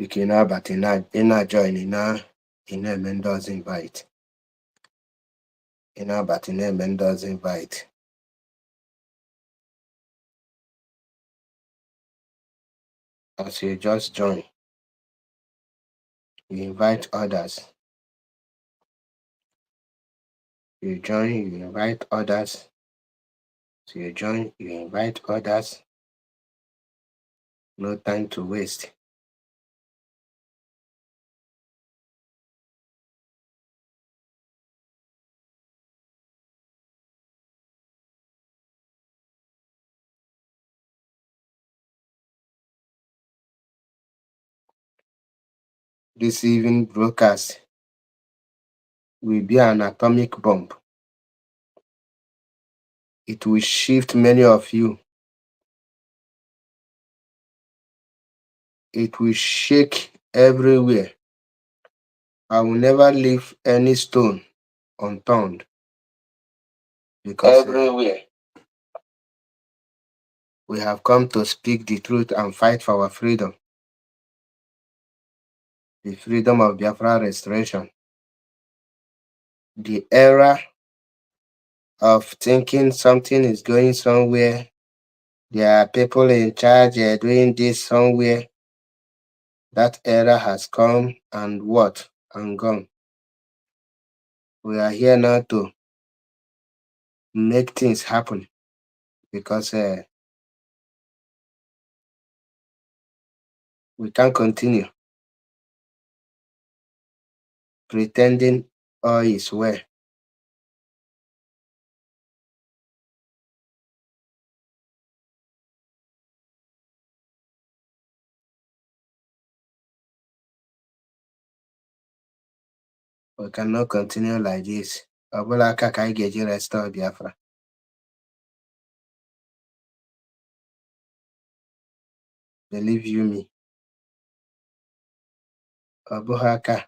Bikina but ina join ina Mendo's invite. Ina but ina Mendo's invite. As you just join, you invite others. You join, you invite others. So you join, you invite others. No time to waste. This evening broadcast will be an atomic bomb. It will shift many of you. It will shake everywhere. I will never leave any stone unturned. Because everywhere we have come to speak the truth and fight for our freedom. The freedom of Biafra restoration. The era of thinking something is going somewhere. There are people in charge doing this somewhere. That era has come and what? And gone. We are here now to make things happen because we can't continue pretending all is well. We cannot continue like this. Obulaka ka igeji restore Biafra. Believe you me. Obuhaka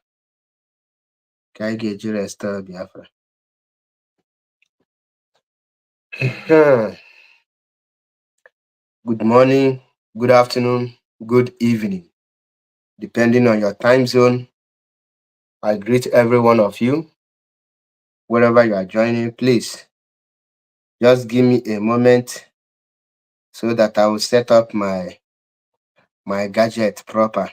ka igeji restore Biafra. Good morning, good afternoon, good evening. Depending on your time zone, I greet every one of you. Wherever you are joining, please just give me a moment so that I will set up my gadget proper,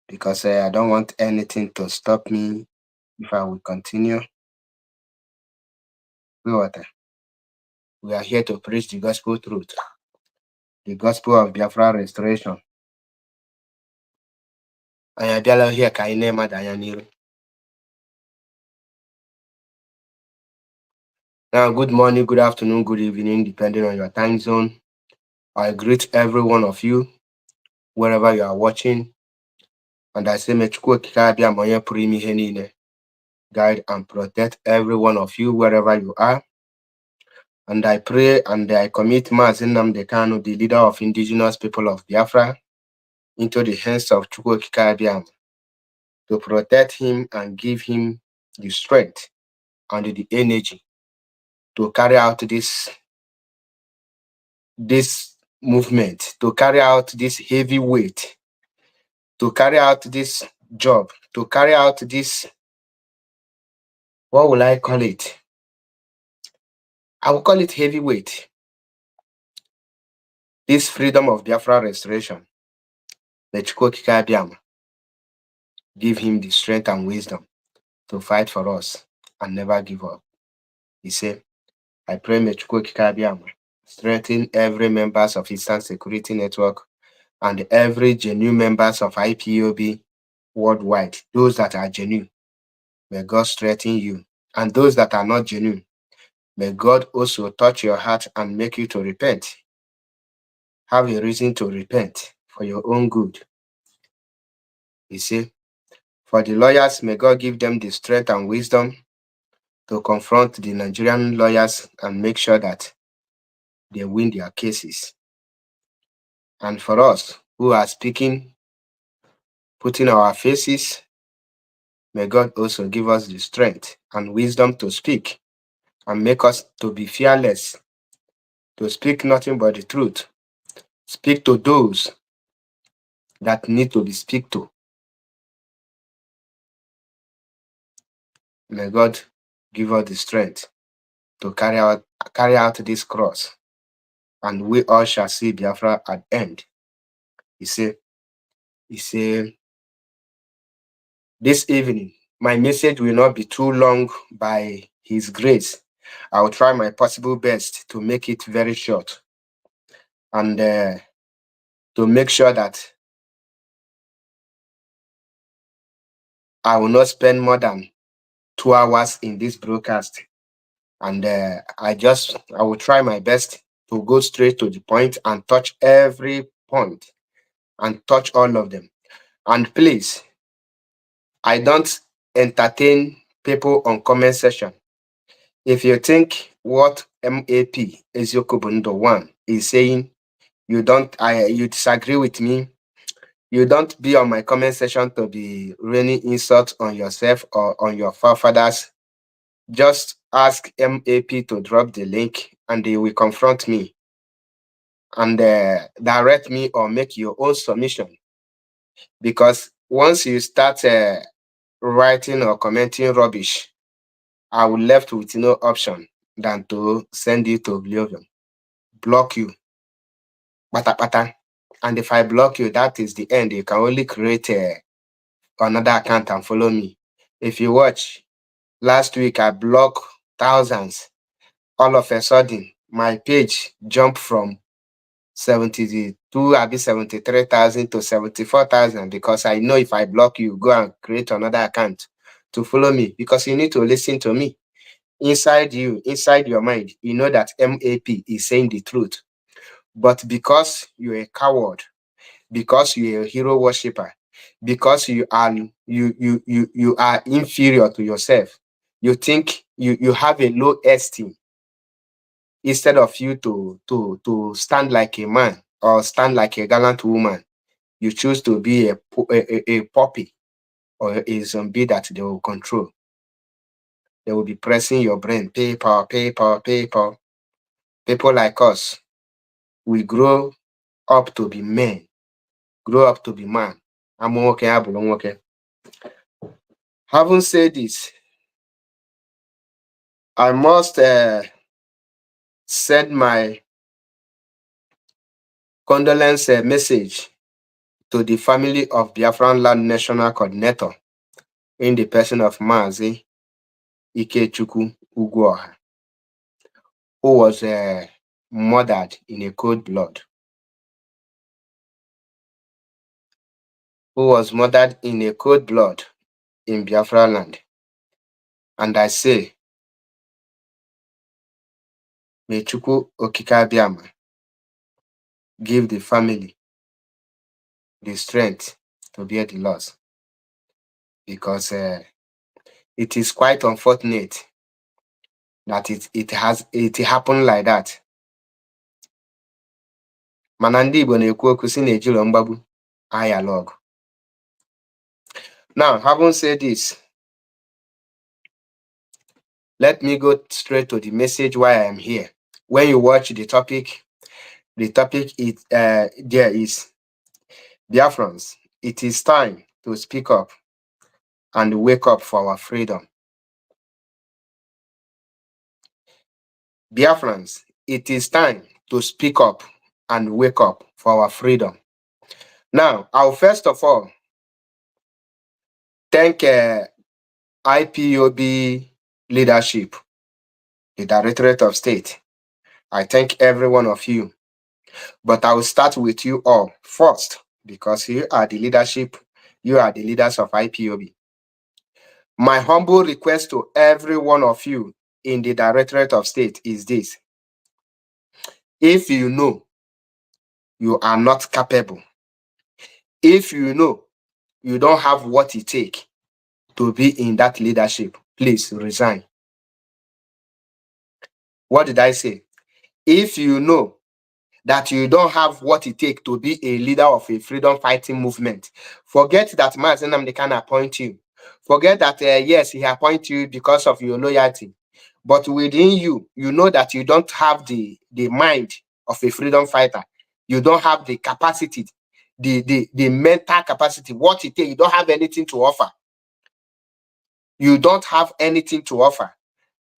because I don't want anything to stop me if I will continue. We are here to preach the gospel truth, the gospel of Biafra restoration. Anya biala here ka ine madanya niru. Now, good morning, good afternoon, good evening, depending on your time zone. I greet every one of you, wherever you are watching. And I say, guide and protect every one of you, wherever you are. And I pray and I commit Mazen Nnamdi Kanu, the leader of indigenous people of Biafra, into the hands of Chukwu Kikabiam to protect him and give him the strength and the energy to carry out this movement, to carry out this heavy weight, to carry out this job, to carry out this, what will I call it? I will call it heavyweight. This freedom of Biafra restoration. Let Chukwu Kikabiam give him the strength and wisdom to fight for us and never give up. He said, I pray may Chukwu Kikabiam strengthen every members of Eastern Security Network and every genuine members of IPOB worldwide, those that are genuine. May God strengthen you. And those that are not genuine, may God also touch your heart and make you to repent. Have a reason to repent for your own good. He said, for the lawyers, may God give them the strength and wisdom to confront the Nigerian lawyers and make sure that they win their cases. And for us who are speaking, putting our faces, may God also give us the strength and wisdom to speak and make us to be fearless, to speak nothing but the truth. Speak to those that need to be speak to. May God give us the strength to carry out this cross, and we all shall see Biafra at end. He said, this evening, my message will not be too long by His grace. I will try my possible best to make it very short and to make sure that I will not spend more than 2 hours in this broadcast. And I will try my best to go straight to the point and touch every point and touch all of them. And please, I don't entertain people on comment section. If you think what MAP Eziokubundo 1 is saying, you disagree with me, you don't be on my comment section to be raining insults on yourself or on your forefathers. Just ask MAP to drop the link and they will confront me and direct me or make your own submission. Because once you start writing or commenting rubbish, I will left with no option than to send you to oblivion, block you, pata. And if I block you, that is the end. You can only create another account and follow me. If you watch, last week I blocked thousands. All of a sudden, my page jumped from 73,000 to 74,000 because I know if I block you, go and create another account to follow me because you need to listen to me. Inside you, inside your mind, you know that MAP is saying the truth. But because you're a coward, because you're a hero worshiper, because you are inferior to yourself, you think you have a low esteem instead of you to stand like a man or stand like a gallant woman. You choose to be a puppy or a zombie that they will control. They will be pressing your brain, PayPal, PayPal, PayPal. People like us, we grow up to be men, grow up to be man. Having said this, I must send my condolence message to the family of Biafran Land National Coordinator in the person of Mazi Ikechukwu Ugwoha, who was murdered in a cold blood. In Biafra land. And I say, may Chukwu Okike Abiama give the family the strength to bear the loss. Because it is quite unfortunate that it happened like that. Mana ndị Igbo na-ekwu okwu si na-ejiro mgbagbu ayala ọgụ. Now, having said this, let me go straight to the message why I am here. When you watch the topic there is Biafrans. It is time to speak up and wake up for our freedom. Biafrans, it is time to speak up and wake up for our freedom. Now, I'll first of all thank IPOB leadership, the Directorate of State. I thank every one of you. But I will start with you all first because you are the leadership, you are the leaders of IPOB. My humble request to every one of you in the Directorate of State is this. If you know you are not capable, if you know you don't have what it takes to be in that leadership, please resign. What did I say? If you know that you don't have what it takes to be a leader of a freedom fighting movement, forget that Mazi Nnamdi can appoint you. Forget that, yes, he appoints you because of your loyalty. But within you, you know that you don't have the mind of a freedom fighter. You don't have the capacity. the mental capacity, what it takes. You don't have anything to offer. You don't have anything to offer.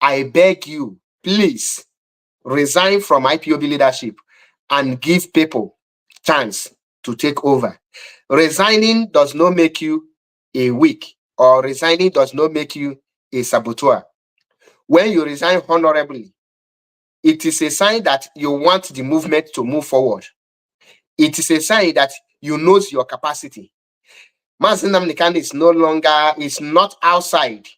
I beg you, please resign from IPOB leadership and give people chance to take over. Resigning does not make you a weak, or resigning does not make you a saboteur. When you resign honorably, it is a sign that you want the movement to move forward. It is a sign that you know your capacity. Mazi Nnamdi Kanu is not outside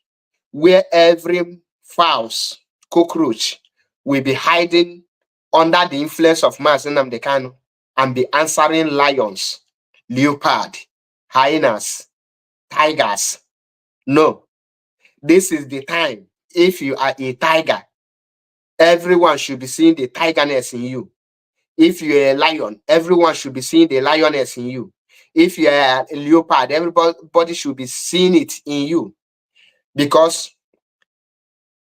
where every fowls, cockroach will be hiding under the influence of Mazi Nnamdi Kanu and be answering lions, leopard, hyenas, tigers. No, this is the time. If you are a tiger, everyone should be seeing the tigerness in you. If you're a lion, everyone should be seeing the lioness in you. If you're a leopard, everybody should be seeing it in you. Because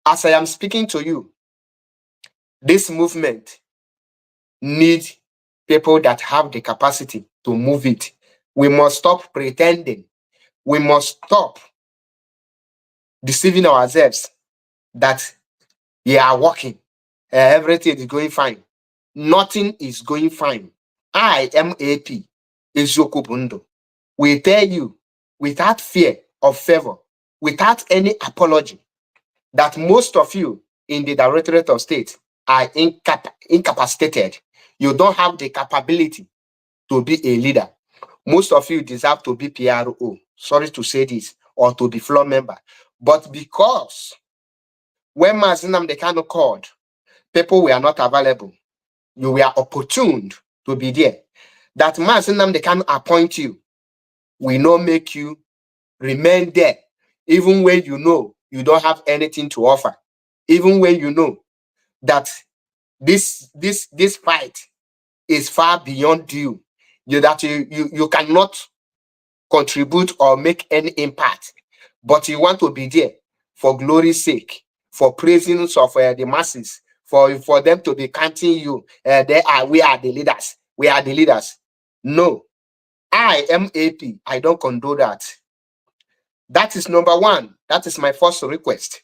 as I am speaking to you, this movement needs people that have the capacity to move it. We must stop pretending. We must stop deceiving ourselves that we are working. Everything is going fine. Nothing is going fine. I am AP, Eziokwu Bundo. We tell you without fear of favor, without any apology, that most of you in the Directorate of State are incapacitated. You don't have the capability to be a leader. Most of you deserve to be PRO. Sorry to say this, or to be floor member. But because when Mazi Nnamdi Kanu called, people were not available. You were opportuned to be there. That Mazi Nnamdi Kanu appoint you will not make you remain there, even when you know you don't have anything to offer, even when you know that this fight is far beyond you, that you cannot contribute or make any impact, but you want to be there for glory's sake, for praising of the masses, for them to be counting you. We are the leaders. We are the leaders. No, I am AP. I don't condone that. That is number one. That is my first request.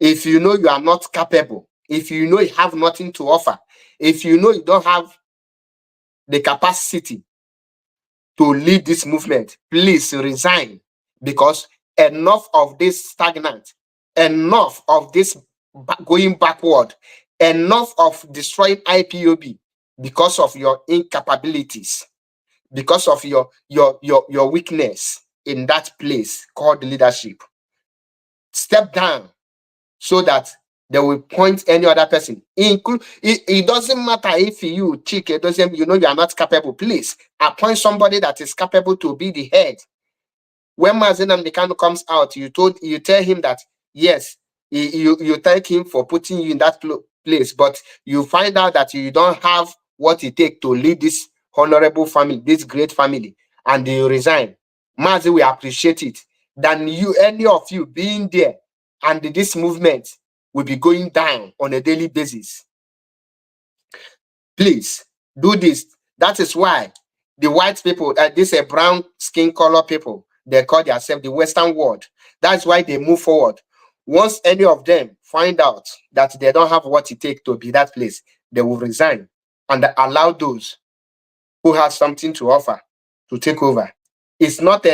If you know you are not capable, if you know you have nothing to offer, if you know you don't have the capacity to lead this movement, please resign, because enough of this stagnant, enough of this going backward, enough of destroying IPOB because of your incapabilities, because of your weakness in that place called leadership. Step down so that they will point any other person. It doesn't matter if you cheek, it doesn't, you are not capable. Please appoint somebody that is capable to be the head. When Mazi Nnamdi Kanu comes out, you tell him that yes, you thank him for putting you in that place, but you find out that you don't have what it takes to lead this honorable family, this great family, and you resign. Mazi will appreciate it than any of you being there, and this movement will be going down on a daily basis. Please do this. That is why the white people, these brown skin color people, they call themselves the Western world. That's why they move forward. Once any of them find out that they don't have what it takes to be that place, they will resign and allow those who have something to offer to take over. It's not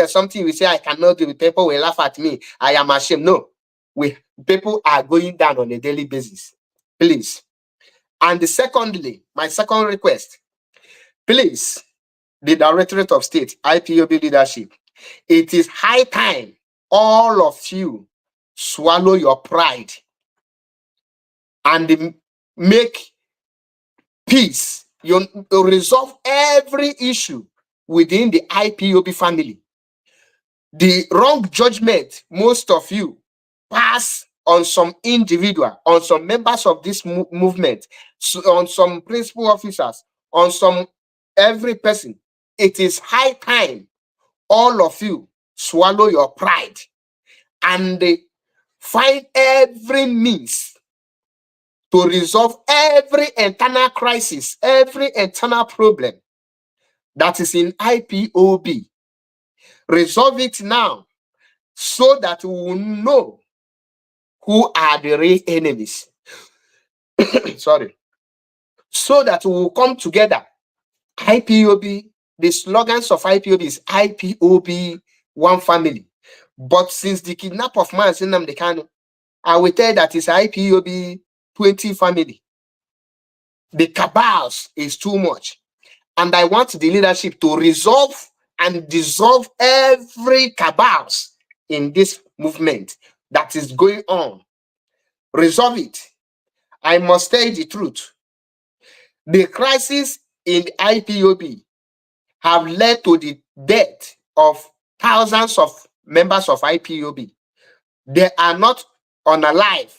something we say I cannot do. People will laugh at me. I am ashamed. No, people are going down on a daily basis. Please. And secondly, my second request, please, the Directorate of State, IPOB leadership, it is high time all of you swallow your pride and make peace. You resolve every issue within the IPOB family. The wrong judgment most of you pass on some individual, on some members of this movement, on some principal officers, on some every person. It is high time all of you swallow your pride and find every means to resolve every internal crisis, every internal problem that is in IPOB. Resolve it now so that we will know who are the real enemies. Sorry. So that we will come together. IPOB, the slogans of IPOB is IPOB, one family. But since the kidnap of Mazi Nnamdi Kanu, I will tell you that it's IPOB 20 family. The cabals is too much. And I want the leadership to resolve and dissolve every cabals in this movement that is going on. Resolve it. I must tell you the truth. The crisis in IPOB have led to the death of thousands of members of IPOB. They are not unalive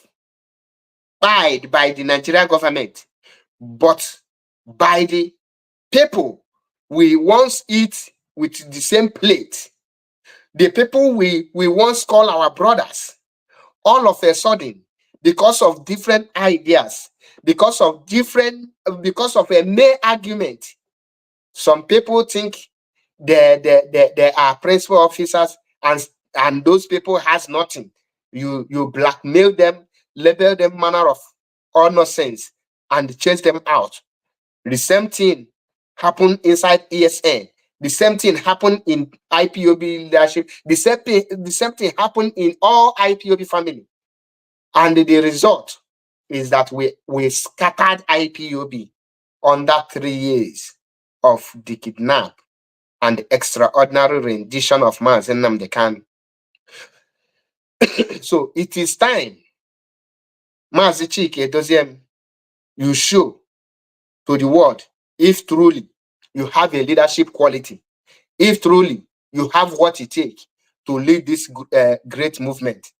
by the Nigerian government, but by the people we once eat with the same plate. The people we once call our brothers. All of a sudden, because of different ideas, because of a mere argument, some people think they are principal officers, and those people has nothing. You blackmail them, label them manner of all nonsense, and chase them out. The same thing happened inside ESN. The same thing happened in IPOB leadership. The same thing happened in all IPOB family. And the result is that we scattered IPOB under 3 years of the kidnap and extraordinary rendition of Mazi Nnamdi Kanu. So it is time, Mazi Chike Edoziem, you show to the world if truly you have a leadership quality, if truly you have what it takes to lead this great movement.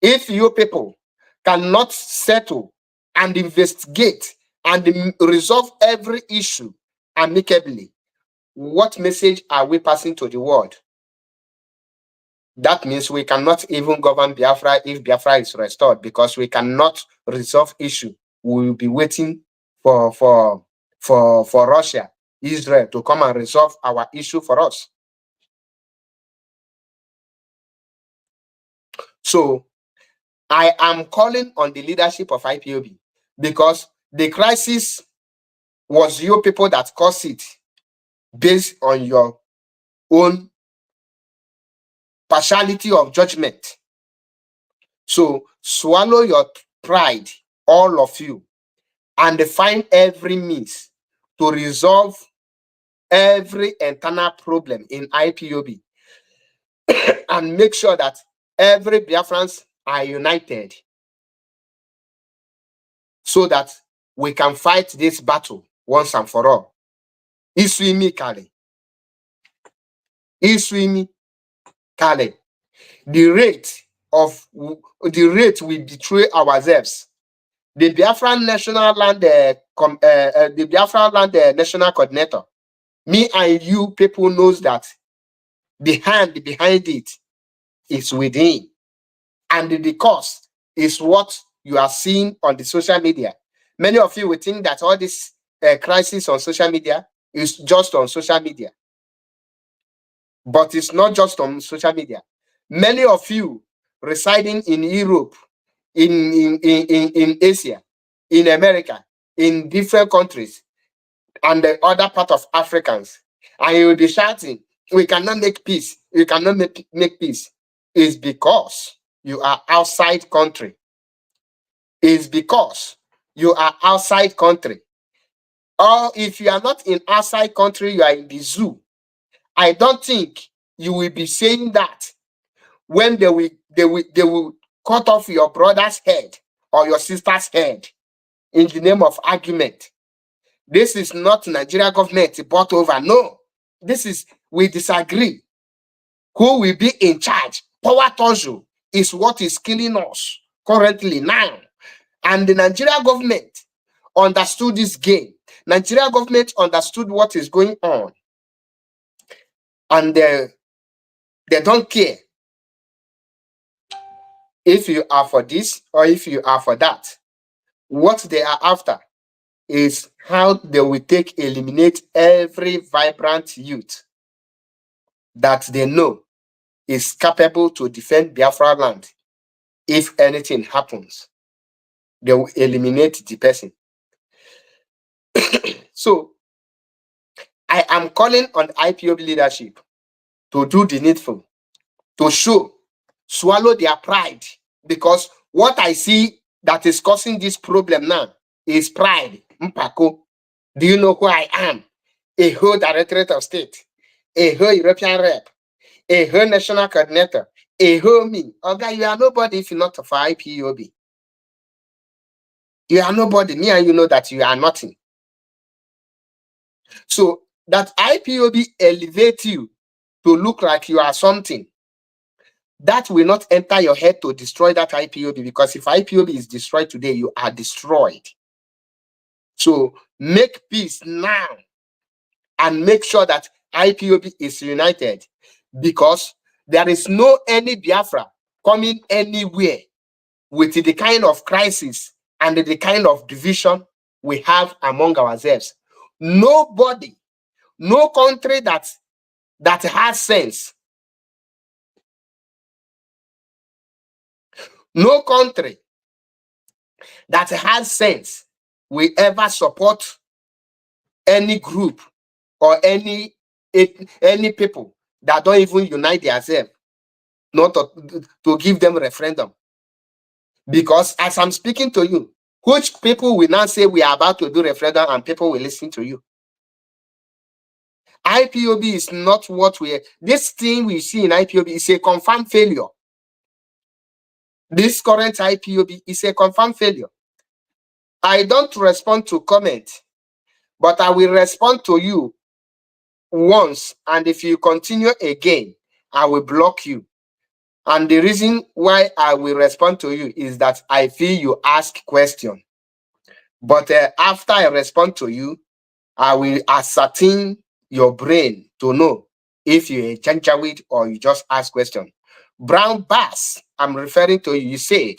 If you people cannot settle and investigate and resolve every issue amicably, what message are we passing to the world? That means we cannot even govern Biafra if Biafra is restored, because we cannot resolve issue. We will be waiting for Russia, Israel to come and resolve our issue for us. So I am calling on the leadership of IPOB, because the crisis was you people that caused it based on your own partiality of judgment. So swallow your pride, all of you, and find every means to resolve every internal problem in IPOB and make sure that every Biafrans are united so that we can fight this battle once and for all. Iswimi Kale. Iswimi Kale. The rate we betray ourselves. The Biafran National Land, the Biafran Land National Coordinator, me and you people knows that the hand behind it is within, and the cause is what you are seeing on the social media. Many of you will think that all this crisis on social media is just on social media, but it's not just on social media. Many of you residing in Europe, in Asia, in America, in different countries, and the other part of Africans, and you will be shouting, we cannot make peace, we cannot make peace. It's because you are outside country. It's because you are outside country. Or if you are not in outside country, you are in the zoo. I don't think you will be saying that when they will cut off your brother's head or your sister's head in the name of argument. This is not Nigeria government bought over. No, this is, we disagree. Who will be in charge? Power torture is what is killing us currently now. And the Nigeria government understood this game. Nigeria government understood what is going on. And they don't care if you are for this or if you are for that. What they are after is how they will eliminate every vibrant youth that they know is capable to defend Biafra land. If anything happens, they will eliminate the person. So I am calling on IPOB leadership to do the needful, to swallow their pride, because what I see that is causing this problem now is pride. Mpako. Do you know who I am? A whole Directorate of State, a whole European rep, a whole national coordinator, a whole me. Okay, you are nobody if you're not for IPOB. You are nobody. Me and you know that you are nothing. So that IPOB elevate you to look like you are something, that will not enter your head to destroy that IPOB, because if IPOB is destroyed today, you are destroyed. So make peace now and make sure that IPOB is united, because there is no any Biafra coming anywhere with the kind of crisis and the kind of division we have among ourselves. Nobody, no country that has sense, no country that has sense will ever support any group or any people that don't even unite themselves, not to give them referendum. Because as I'm speaking to you, which people will now say we are about to do referendum and people will listen to you? IPOB is not what this thing we see in IPOB is a confirmed failure. This current IPOB is a confirmed failure. I don't respond to comment, but I will respond to you once, and if you continue again, I will block you. And the reason why I will respond to you is that I feel you ask question. But after I respond to you, I will ascertain your brain to know if you're a janjaweed or you just ask question. Brown Bass, I'm referring to you. You said,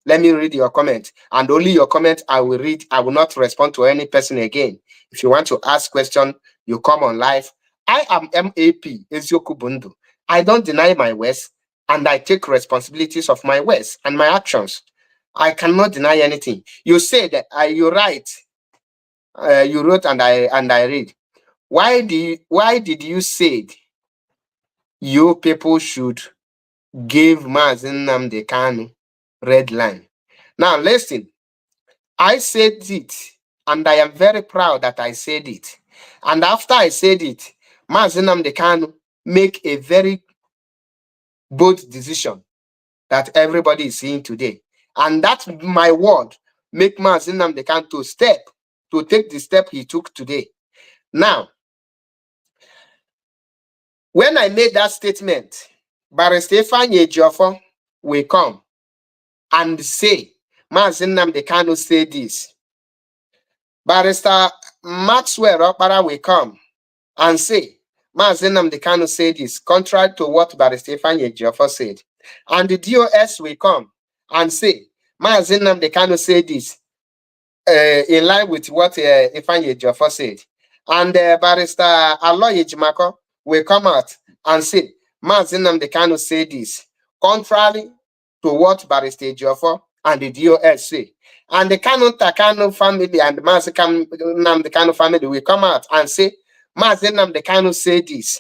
let me read your comment, and only your comment I will read. I will not respond to any person again. If you want to ask question, you come on live. I am MAP Ezioku Bundu. I don't deny my words, and I take responsibilities of my words and my actions. I cannot deny anything. You said that you write, you wrote, and I read. Why did you say you people should give Mazen Nnamdi Kanu red line? Now listen, I said it, and I am very proud that I said it. And after I said it, Mazen Nnamdi Kanu make a very bold decision that everybody is seeing today. And that's my word, make Mazen Nnamdi Kanu to take the step he took today. Now, when I made that statement, Barrister Ifeanyi Ejiofor will come and say, Mazen Nnamdi Kanu say this. Barrister Maxwell Okpara will come and say, Mazen Nnamdi Kanu say this, contrary to what Barrister Ifeanyi Ejiofor said. And the DOS will come and say, Mazen Nnamdi Kanu say this, in line with what Ifeanyi Ejiofor said. And Barrister Aloy Ejimako will come out and say, Mazen Nnamdi Kanu say this, contrary to what Barrister Ejiofor and the DOS say. And the Takano family and the Mazen Nnamdi Kanu family will come out and say, Mazen Nnamdi Kanu say this,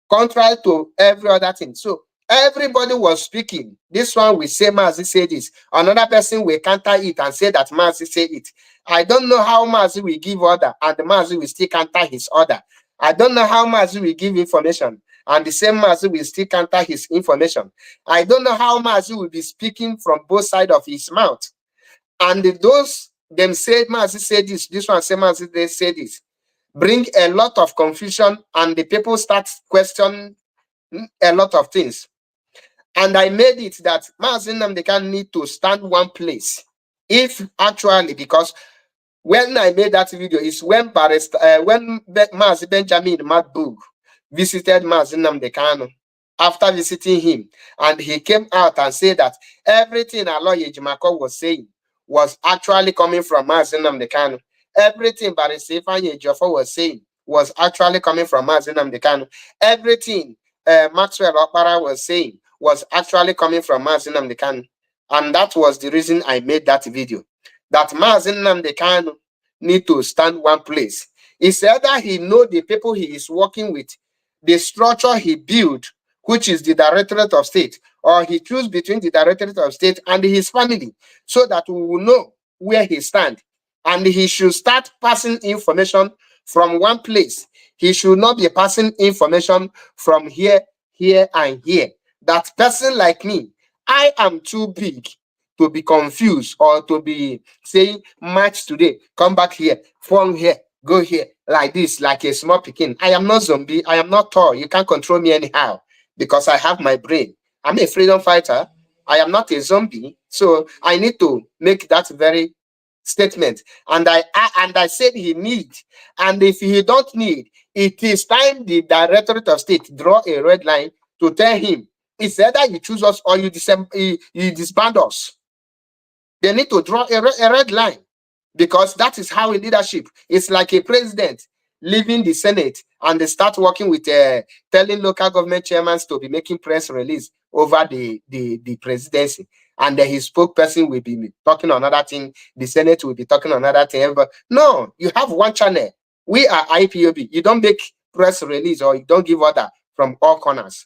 contrary to every other thing. So everybody was speaking. This one will say Mazi say this. Another person will counter it and say that Mazi say it. I don't know how Mazi will give order and the Mazi will still counter his order. I don't know how Mazi will give information and the same Mazi will still counter his information. I don't know how Mazi will be speaking from both sides of his mouth. And those, them say Mazi say this one say Mazi they say this. Bring a lot of confusion and the people start questioning a lot of things. And I made it that Mazen Nnamdi Kanu need to stand one place. If actually, because when I made that video is when Mazi Benjamin Madbug visited Mazen Nnamdi Kanu. After visiting him, and he came out and said that everything Aloy Ejimako was saying was actually coming from Mazi Nnamdi Kanu. Everything Barrister Ifeanyi Ejiofor was saying was actually coming from Mazi Nnamdi Kanu. Everything Maxwell Okpara was saying was actually coming from Mazi Nnamdi Kanu. And that was the reason I made that video. That Mazi Nnamdi Kanu need to stand one place. It's either he know the people he is working with, the structure he built, which is the Directorate of State, or he choose between the Directorate of State and his family, so that we will know where he stand. And he should start passing information from one place. He should not be passing information from here, here, and here. That person like me, I am too big to be confused or to be saying match today, come back here, from here, go here, like this, like a small picking. I am not zombie. I am not tall. You can't control me anyhow because I have my brain. I'm a freedom fighter. I am not a zombie. So I need to make that very statement. And I said he need. And if he don't need, it is time the Directorate of State draw a red line to tell him it's either you choose us or you disband us. They need to draw a red line, because that is how a leadership. It's like a president leaving the Senate and they start working with telling local government chairmen to be making press release over the presidency. And then his spokesperson will be talking another thing. The Senate will be talking another thing. But no, you have one channel. We are IPOB. You don't make press release or you don't give order from all corners.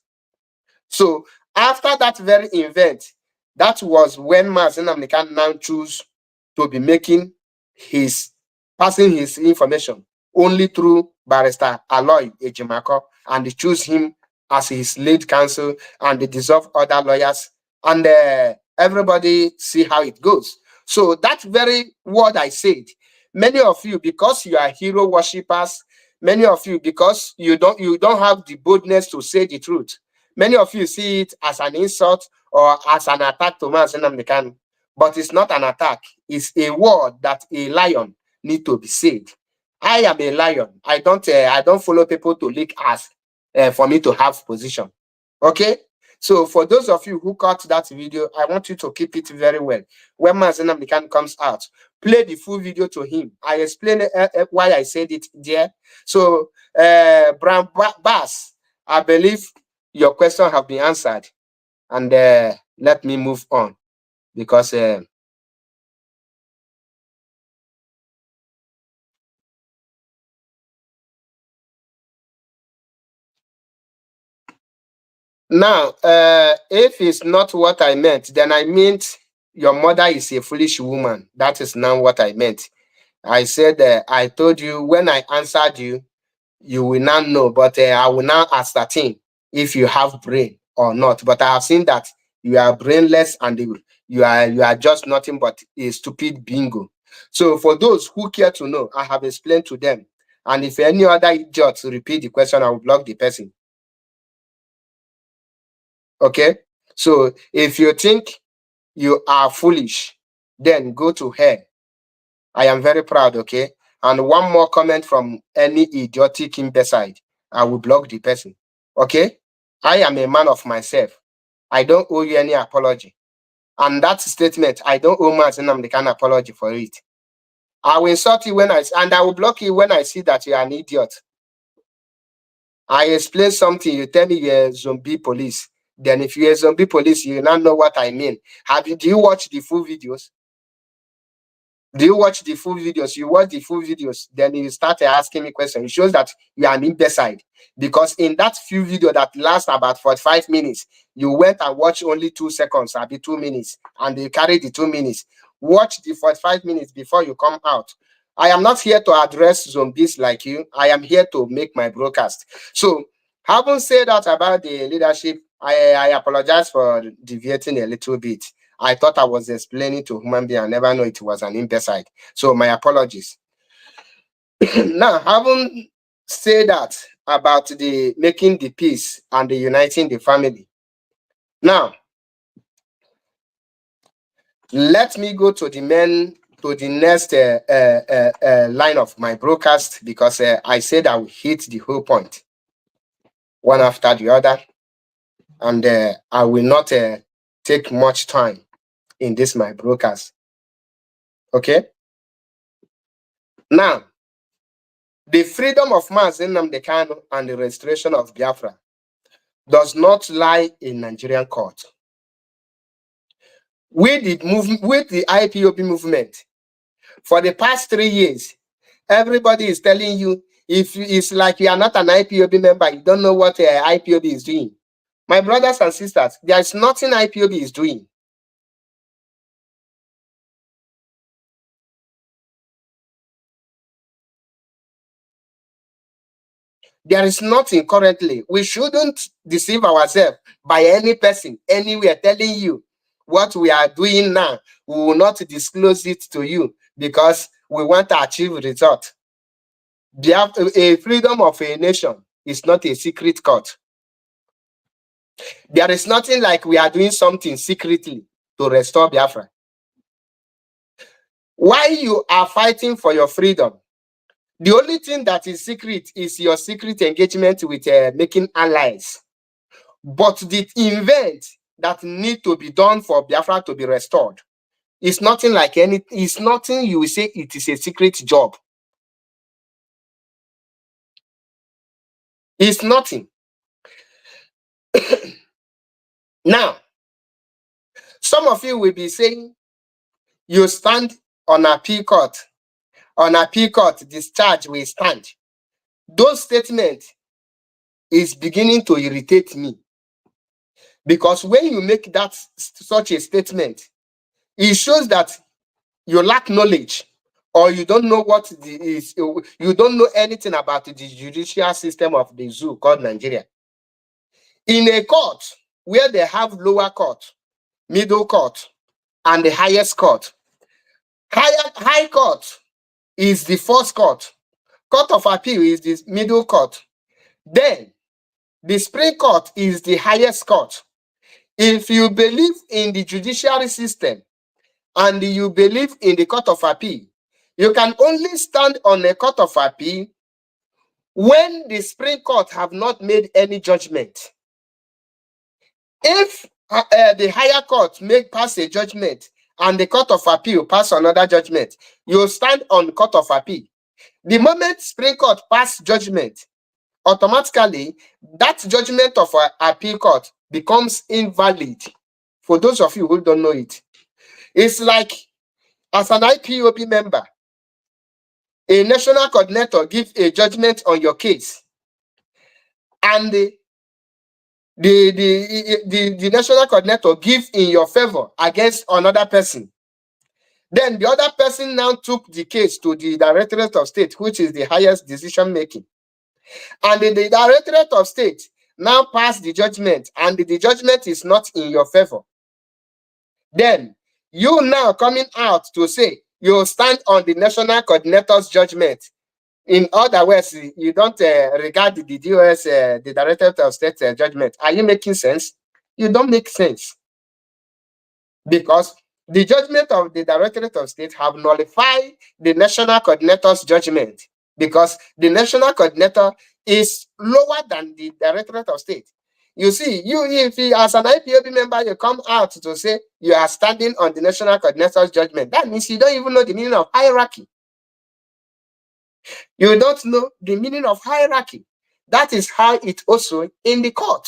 So after that very event, that was when Mazi Nnamdi Kanu now choose to be passing his information only through Barrister Aloy Ejimako, and they choose him as his lead counsel, and they dissolve other lawyers, and everybody see how it goes. So that very word I said, many of you, because you are hero worshippers, many of you, because you don't have the boldness to say the truth, many of you see it as an insult or as an attack to Mazi Nnamdi Kanu. But it's not an attack. It's a word that a lion need to be said. I am a lion. I don't follow people to lick ass for me to have position. Okay? So for those of you who caught that video, I want you to keep it very well. When Mazi Nnamdi Kanu comes out, play the full video to him. I explain why I said it there. So, Brown Bass, I believe your question have been answered. And let me move on, because now, if it's not what I meant, then I meant your mother is a foolish woman. That is now what I meant. I said, I told you when I answered you, you will not know, but I will now ascertain if you have brain or not. But I have seen that you are brainless and you are just nothing but a stupid bingo. So for those who care to know, I have explained to them. And if any other idiot repeat the question, I will block the person. Okay? So if you think you are foolish, then go to hell. I am very proud, okay? And one more comment from any idiotic imbecile, I will block the person. Okay? I am a man of myself. I don't owe you any apology. And that statement, I don't owe Mazi Nnamdi Kanu apology for it. I will insult you and I will block you when I see that you are an idiot. I explain something, you tell me you're a zombie police. Then if you're a zombie police, you now know what I mean. Do you watch the full videos? Do you watch the full videos? You watch the full videos, then you start asking me questions. It shows that you are an imbecile. Because in that few video that lasts about 45 minutes, you went and watched only 2 seconds, I'll be 2 minutes, and you carry the 2 minutes. Watch the 45 minutes before you come out. I am not here to address zombies like you. I am here to make my broadcast. So, having said that about the leadership, I apologize for deviating a little bit. I thought I was explaining to human being. I never know it was an imbecile. So my apologies. Now, having said that about the making the peace and the uniting the family. Now, let me go to the next line of my broadcast, because I said I will hit the whole point one after the other, and I will not take much time in this my broadcast. Okay? Now, the freedom of Mazi Nnamdi Kanu and the restoration of Biafra does not lie in Nigerian court. With the IPOB movement, for the past 3 years, everybody is telling you, if it's like you are not an IPOB member, you don't know what IPOB is doing. My brothers and sisters, there is nothing IPOB is doing. There is nothing currently. We shouldn't deceive ourselves by any person anywhere telling you what we are doing now. We will not disclose it to you because we want to achieve result. A freedom of a nation is not a secret court. There is nothing like we are doing something secretly to restore Biafra. While you are fighting for your freedom, the only thing that is secret is your secret engagement with making allies. But the event that need to be done for Biafra to be restored is nothing like it's nothing you will say it is a secret job. It's nothing. Now, some of you will be saying you stand on appeal court. On appeal court, discharge will stand. Those statements is beginning to irritate me. Because when you make that such a statement, it shows that you lack knowledge or you don't know what you don't know anything about the judicial system of the zoo called Nigeria. In a court where they have lower court, middle court, and the highest court, high court is the first court. Court of appeal is the middle court. Then the Supreme Court is the highest court. If you believe in the judiciary system and you believe in the Court of Appeal, you can only stand on a Court of Appeal when the Supreme Court have not made any judgment. If the higher court pass a judgment and the Court of Appeal pass another judgment, you stand on Court of Appeal. The moment Supreme Court pass judgment, automatically that judgment of appeal court becomes invalid. For those of you who don't know it, it's like as an IPOB member, a national coordinator gives a judgment on your case, and the national coordinator gives in your favor against another person. Then the other person now took the case to the Directorate of State, which is the highest decision making. And the Directorate of State now passed the judgment, and the judgment is not in your favor. Then you now coming out to say you stand on the national coordinator's judgment. In other words, you don't regard the DOS, the Directorate of State judgment. Are you making sense? You don't make sense. Because the judgment of the Directorate of State have nullified the national coordinator's judgment, because the national coordinator is lower than the Directorate of State. You see, if you, as an IPOB member, you come out to say you are standing on the national coordinator's judgment, that means you don't even know the meaning of hierarchy. You don't know the meaning of hierarchy. That is how it also in the court.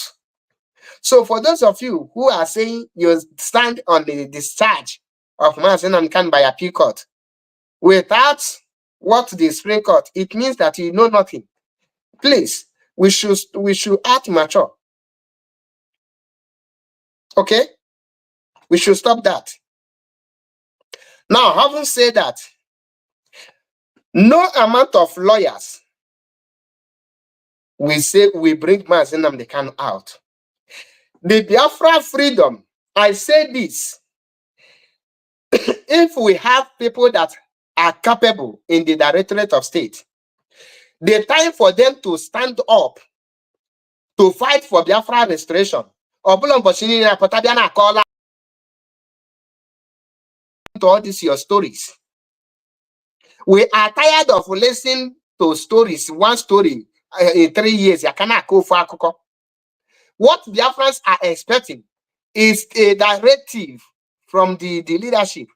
So for those of you who are saying you stand on the discharge of Mazi Nnamdi Kanu by appeal court without what the Supreme Court, it means that you know nothing. Please, we should act mature. Okay? We should stop that. Now, having said that, no amount of lawyers will say we bring Mazi Nnamdi Kanu out. The Biafra freedom, I say this, if we have people that are capable in the Directorate of State, the time for them to stand up to fight for Biafra restoration, to all these your stories. We are tired of listening to stories, one story in 3 years. What Biafrans are expecting is a directive from the leadership.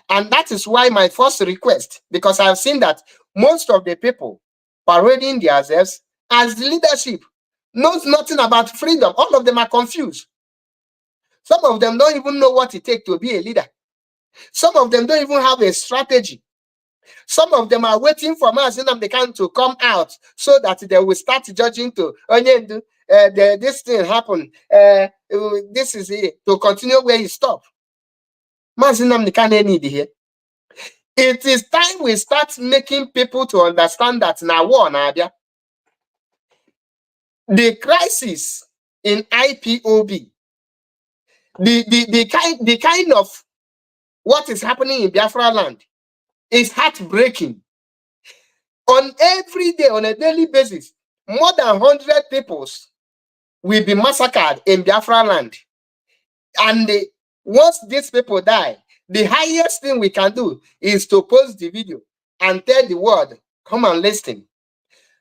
And that is why my first request, because I've seen that most of the people parading themselves as the leadership knows nothing about freedom. All of them are confused. Some of them don't even know what it takes to be a leader. Some of them don't even have a strategy. Some of them are waiting for Mazi Nnamdi Kanu to come out so that they will start judging to this thing happened. This is it, to continue where he stopped. Mazi Nnamdi Kanu need here. It is time we start making people to understand that now war Nadia. The crisis in IPOB, the kind of what is happening in Biafra land is heartbreaking. On every day, on a daily basis, more than 100 people will be massacred in Biafra land. And once these people die, the highest thing we can do is to post the video and tell the world, come and listen.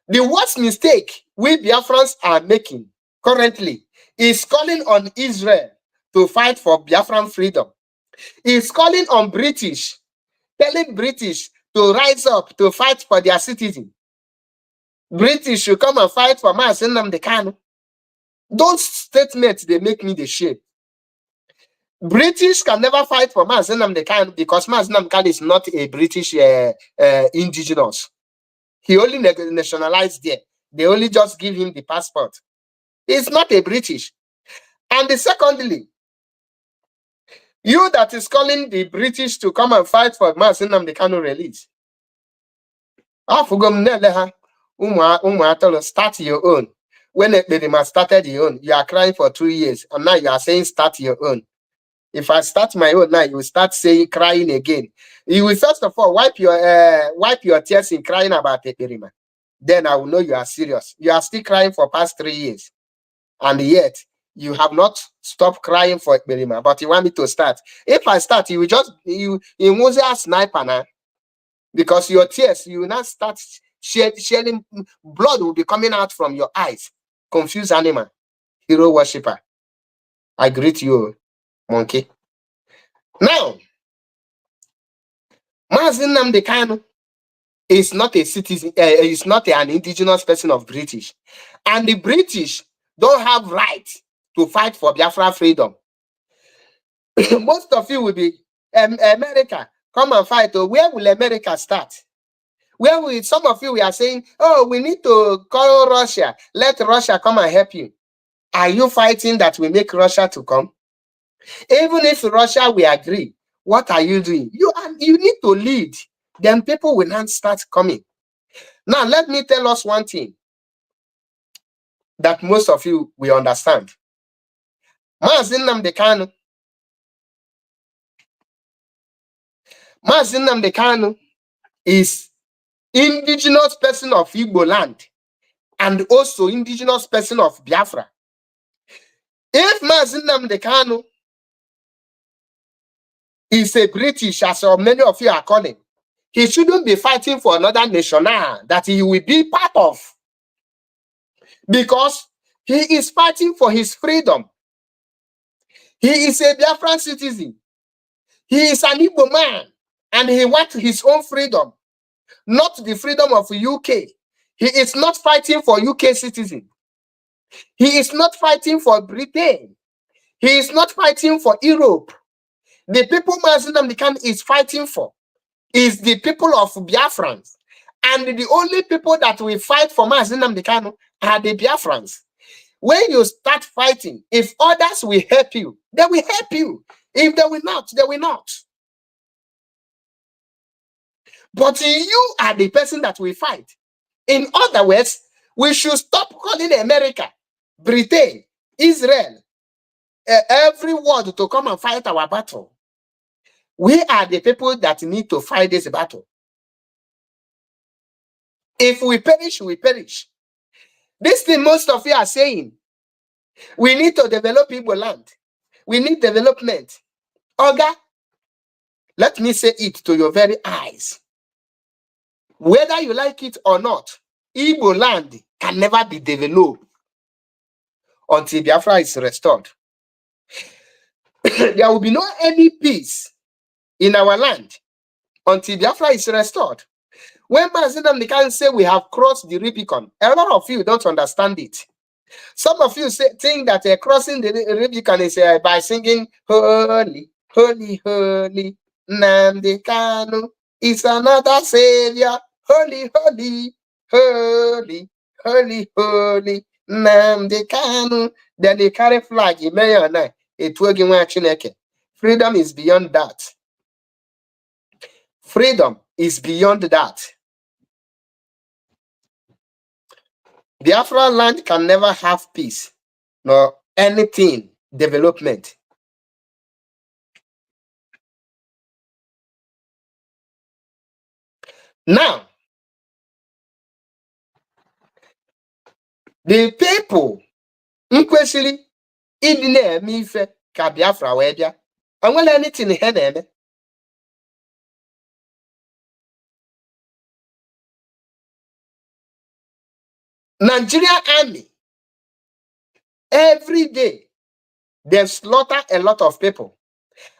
The worst mistake we Biafrans are making currently is calling on Israel to fight for Biafran freedom. Is calling on British, telling British to rise up to fight for their citizens. British should come and fight for Mazi Nnamdi Kanu. Those statements, they make me the shame. British can never fight for Mazi Nnamdi Kanu because Mazi Nnamdi Kanu is not a British indigenous. He only nationalized there. They only just give him the passport. He's not a British. And secondly, you that is calling the British to come and fight for Mazi Nnamdi Kanu release. Start your own. When Ekperima started your own, you are crying for 2 years, and now you are saying start your own. If I start my own now, you will start saying crying again. You will first of all wipe your tears in crying about Ekperima. Then I will know you are serious. You are still crying for past 3 years, and yet you have not stopped crying for Ekperima. But you want me to start? If I start, you will just you won't a sniper now, because your tears, you will not start shedding blood will be coming out from your eyes. Confused animal, hero worshipper. I greet you, monkey. Now, Mazi Nnamdi Kanu is not a citizen, is not an indigenous person of British. And the British don't have right to fight for Biafra freedom. Most of you will be, America, come and fight. Oh, where will America start? Where will some of you we are saying, oh, we need to call Russia. Let Russia come and help you. Are you fighting that we make Russia to come? Even if Russia will agree, what are you doing? You need to lead. Then people will not start coming. Now, let me tell us one thing that most of you will understand. Mazi Nnamdi Kanu is indigenous person of Igbo land and also indigenous person of Biafra. If Mazi Nnamdi Kanu is a British, as many of you are calling, he shouldn't be fighting for another nation that he will be part of, because he is fighting for his freedom. He is a Biafran citizen. He is an Igbo man, and he wants his own freedom, not the freedom of UK. He is not fighting for UK citizen. He is not fighting for Britain. He is not fighting for Europe. The people Mazi Nnamdi Kanu is fighting for is the people of Biafrans. And the only people that will fight for Mazi Nnamdi Kanu are the Biafrans. When you start fighting, if others will help you, they will help you. If they will not, they will not. But you are the person that will fight. In other words, we should stop calling America, Britain, Israel, every world to come and fight our battle. We are the people that need to fight this battle. If we perish, we perish. This thing most of you are saying, we need to develop Igbo land. We need development. Oga, let me say it to your very eyes. Whether you like it or not, Igbo land can never be developed until Biafra is restored. There will be no any peace in our land until Biafra is restored. When Mazinam can say we have crossed the Rubicon, a lot of you don't understand it. Some of you think that crossing the Rubicon is by singing holy, holy, holy, Nnamdi Kanu is another savior. Holy, holy, holy, holy, holy, Nnamdi Kanu. Then they carry flag in Mayor. Freedom is beyond that. Freedom is beyond that. Biafra land can never have peace nor anything development. Now, the people kwesịrị ịdị na-eme ife ka Biafra wee bịa. Enwere anything ha na-eme. Nigerian army, every day, they slaughter a lot of people.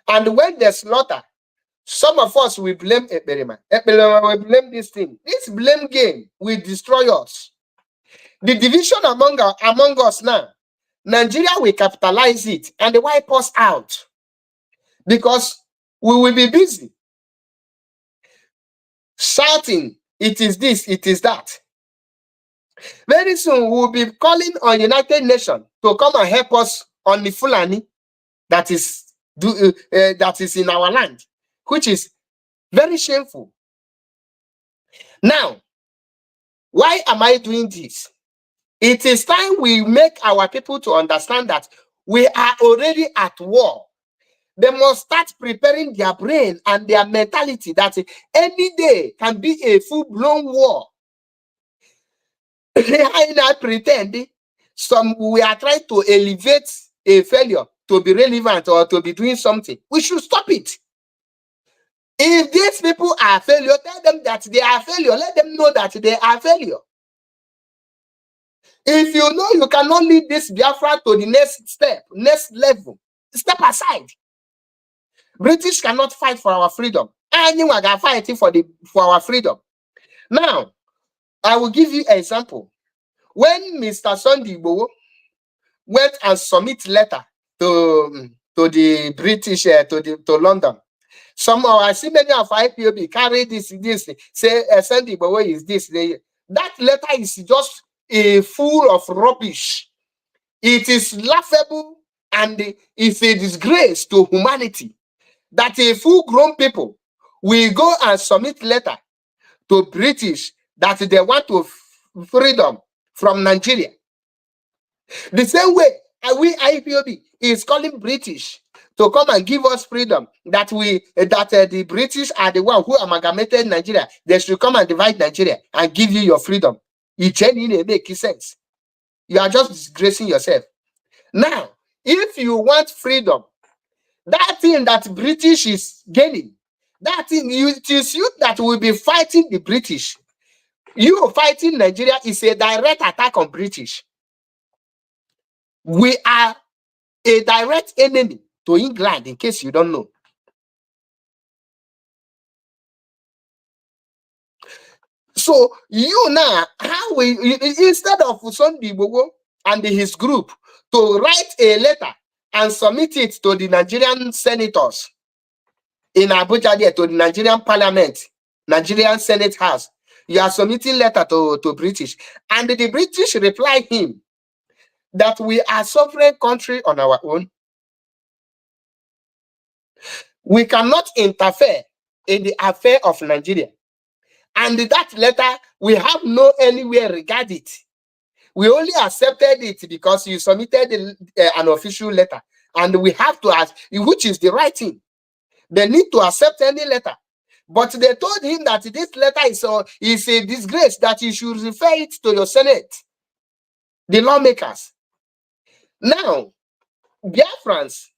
And when they slaughter, some of us will blame Ekperima. Ekperima will blame this thing. This blame game will destroy us. The division among us now, Nigeria will capitalize it and wipe us out. Because we will be busy shouting, it is this, it is that. Very soon, we will be calling on United Nations to come and help us on the Fulani that is in our land, which is very shameful. Now, why am I doing this? It is time we make our people to understand that we are already at war. They must start preparing their brain and their mentality that any day can be a full-blown war. I not pretend we are trying to elevate a failure to be relevant or to be doing something. We should stop it. If these people are failure, tell them that they are failure. Let them know that they are failure. If you know you cannot lead this Biafra to the next step, next level, step aside. British cannot fight for our freedom. Anyone are fighting for our freedom. Now, I will give you an example. When Mr. Sunday Igboho went and submit letter to the British to London, somehow I see many of IPOB carry this say Sunday Igboho is this. That letter is just full of rubbish. It is laughable and it's a disgrace to humanity that a full-grown people will go and submit letter to British that they want to freedom from Nigeria. The same way we IPOB is calling British to come and give us freedom, that the British are the one who amalgamated Nigeria. They should come and divide Nigeria and give you your freedom. It genuinely makes sense. You are just disgracing yourself. Now, if you want freedom, that thing that British is gaining, that thing, it is you that will be fighting the British. You fighting Nigeria is a direct attack on British. We are a direct enemy to England, in case you don't know. So you now, how we, instead of Sunday Igboho and his group to write a letter and submit it to the Nigerian senators in Abuja, there, to the Nigerian Parliament, Nigerian Senate House, you are submitting letter to British, and the British reply him that we are sovereign country on our own. We cannot interfere in the affair of Nigeria. And that letter, we have no anywhere regard it. We only accepted it because you submitted an official letter. And we have to ask, which is the right thing. They need to accept any letter. But they told him that this letter is a disgrace, that you should refer it to your Senate, the lawmakers. Now, Biafrans,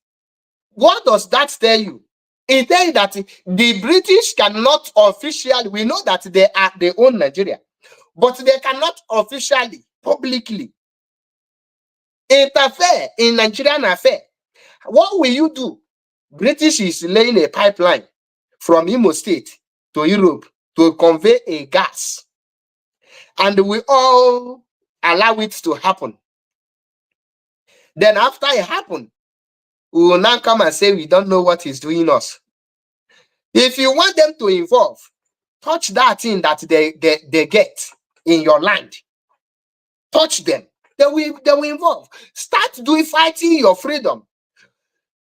what does that tell you? It tells you that the British cannot officially, we know that they own Nigeria, but they cannot officially, publicly interfere in Nigerian affair. What will you do? British is laying a pipeline from Imo State to Europe to convey a gas, and we all allow it to happen. Then after it happened, we will now come and say we don't know what is doing us. If you want them to involve, touch that thing that they get in your land. Touch them. They will involve. Start fighting your freedom.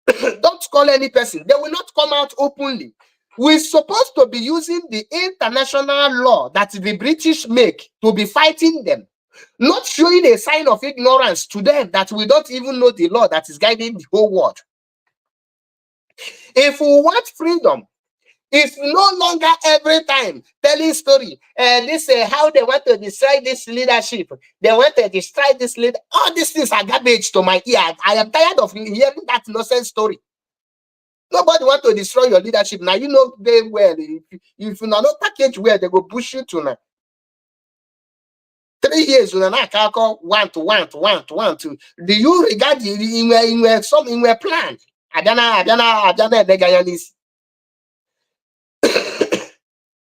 Don't call any person. They will not come out openly. We're supposed to be using the international law that the British make to be fighting them, not showing a sign of ignorance to them that we don't even know the law that is guiding the whole world. If we want freedom, it's no longer every time telling story. This how they want to destroy this leadership. They want to destroy this leader. All these things are garbage to my ear. I am tired of hearing that nonsense story. Nobody want to destroy your leadership. Now you know very well. If you not package where they go push you to now. 3 years you not calculate one to one to one to one to. Do you regard in some in plan? Adana Negayanis.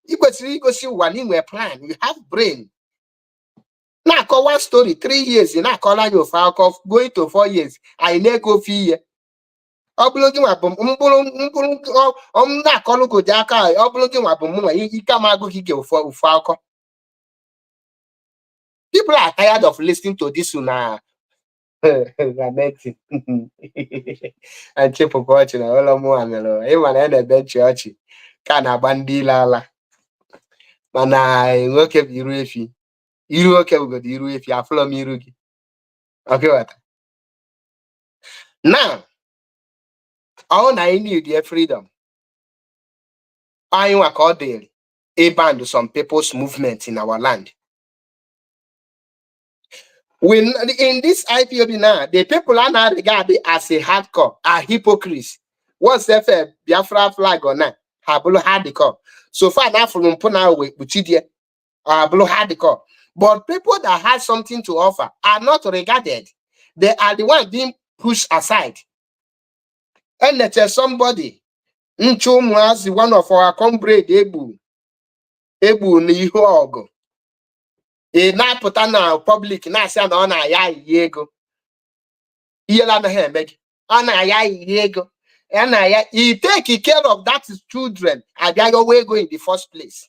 You go see one in plan. You have brain. Now call one story 3 years. You not call on your file going to 4 years. I never fee. Oblogi wapum na akolu go jaka oblogi wapum mo ika mago kike ufalko. People are tired of listening to this una lamenting. And chepo kochi na olo mo amelo e mana na be church ka na bandi lala mana nwoke biru efi iru oke bugodo iru efi aflo m iru gi. Okay what? Now all I need is freedom. I want to ban some people's movement in our land. When in this IPOB now, the people are not regarded as a hardcore, are hypocrites. Once they a Biafra flag or not, hablo hardcore. So far now from Puna with Buchidia, hablo hardcore. But people that have something to offer are not regarded. They are the ones being pushed aside. And there's somebody, Nchumwas, one of our comrade Ebu Nihogo. Na put na public na say na na ya yego. Yela na he make. Na ya yego. Na ya he take care of that children and they go way go in the first place.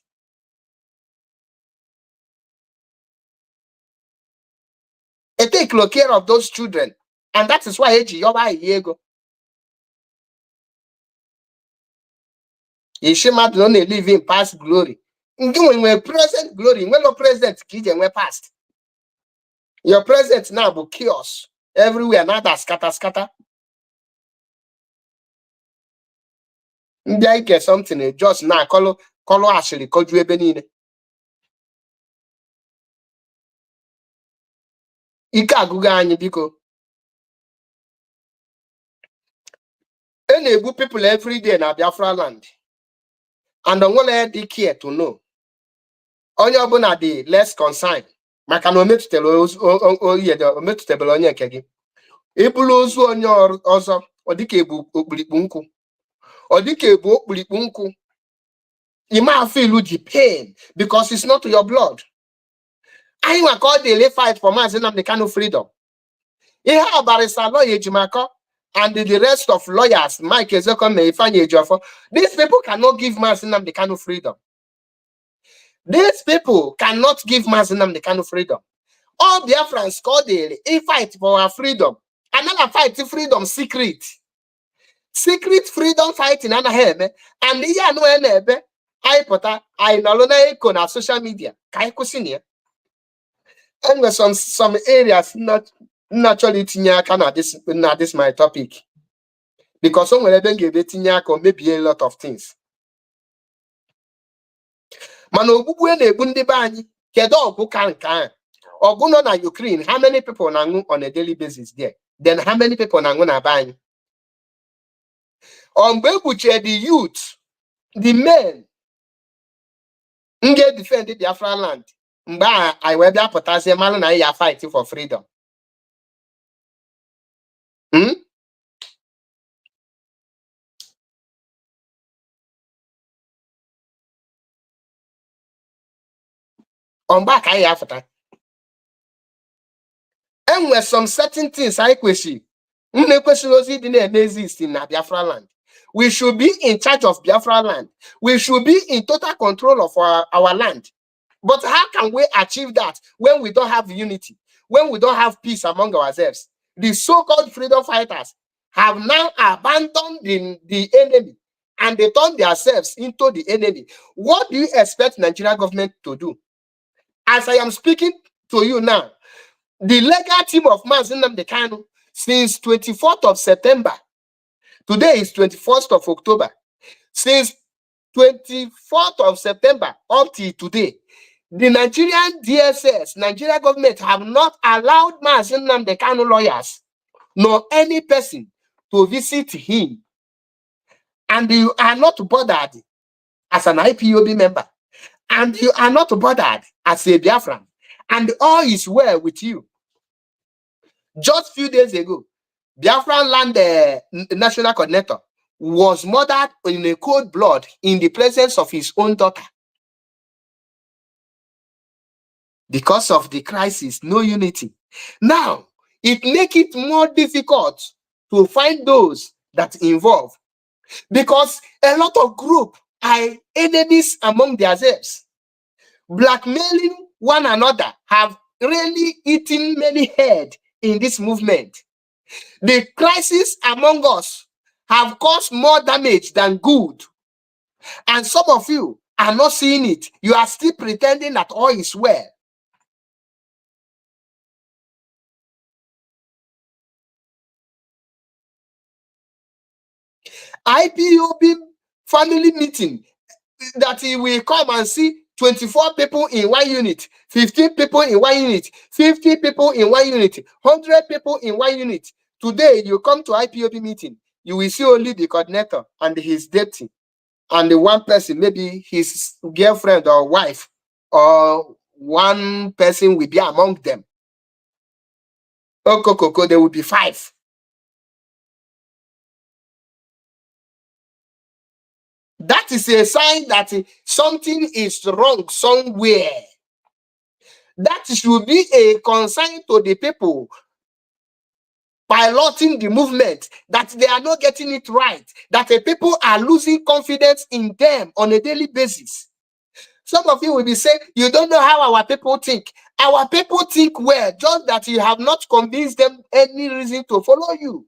He take care of those children and that is why he yoba yego. He shema don't live in past glory. When we present glory, when no present kid and we past. Your present now will chaos everywhere now that scatter. Ndị get something just now color actually koju ebe niile. Ike agụga anyị biko. E na-egbu people every day na Biafra land. And onwere dị care to know. Onye ọbụla dị less concerned. Maka na ometụtebele onye nke gị. Ibulu ozu onye ọzọ ọ dịka ebu okpurikpu nkụ. Ọ dịka ebu okpurikpu nkụ. You might feel the pain because it's not your blood. I want to daily fight for Mazi Nnamdi Kanu freedom. Ihe Barrister Lawyer Ejimako and the rest of lawyers, Mike Ezekome, Ifeanyi Ejiofor, these people cannot give Mazi Nnamdi Kanu freedom. These people cannot give Mazi Nnamdi Kanu freedom. All Biafrans call daily a fight for our freedom. Another fight to freedom secret. Secret freedom fighting and and yeah no ebe I pota I no echo na social media. Kai kusinia. And with some areas not naturally tinyaka na this my topic. Because some will even give tinyaka maybe a lot of things. Mano bubu na-egbu ndị be anyị kedu ọgụ ka nke a ọgụ nọ na Ukraine, how many people na-anwụ on a daily basis there? Then how many people na-anwụ na be anyị? Mgbe egbuchie the youth, the men nge defend the Biafra land, mgbe I wee bịa pụtazie mmanụ na ya fight for freedom. On back I after. And where some certain things I question. Didn't exist in Biafra land. We should be in charge of Biafra land. We should be in total control of our land. But how can we achieve that when we don't have unity, when we don't have peace among ourselves? The so-called freedom fighters have now abandoned the enemy and they turn themselves into the enemy. What do you expect Nigerian government to do? As I am speaking to you now, the legal team of Mazi Nnamdi Kanu since 24th of September, today is 21st of October, since 24th of September up till today, the Nigerian DSS, Nigeria government have not allowed Mazi Nnamdi Kanu lawyers nor any person to visit him. And you are not bothered as an IPOB member. And you are not bothered as a Biafran. And all is well with you. Just few days ago, Biafran Land National Coordinator was murdered in a cold blood in the presence of his own daughter. Because of the crisis, no unity. Now, it makes it more difficult to find those that involve, because a lot of groups are enemies among themselves, blackmailing one another, have really eaten many heads in this movement. The crisis among us have caused more damage than good. And some of you are not seeing it. You are still pretending that all is well. IPOB family meeting that he will come and see 24 people in one unit, 15 people in one unit, 50 people in one unit, 100 people in one unit. Today, you come to IPOB meeting, you will see only the coordinator and his deputy, and the one person, maybe his girlfriend or wife, or one person will be among them. Okokoko, there will be 5. That is a sign that something is wrong somewhere. That should be a concern to the people piloting the movement, that they are not getting it right, that the people are losing confidence in them on a daily basis. Some of you will be saying, you don't know how our people think. Our people think well, just that you have not convinced them any reason to follow you.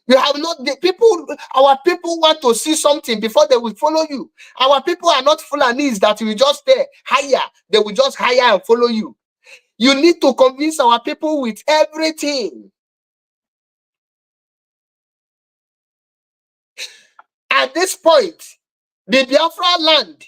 You have not, the people, our people want to see something before they will follow you. Our people are not Fulanis that will just stay higher. They will just hire and follow you. You need to convince our people with everything. At this point, the Biafra land,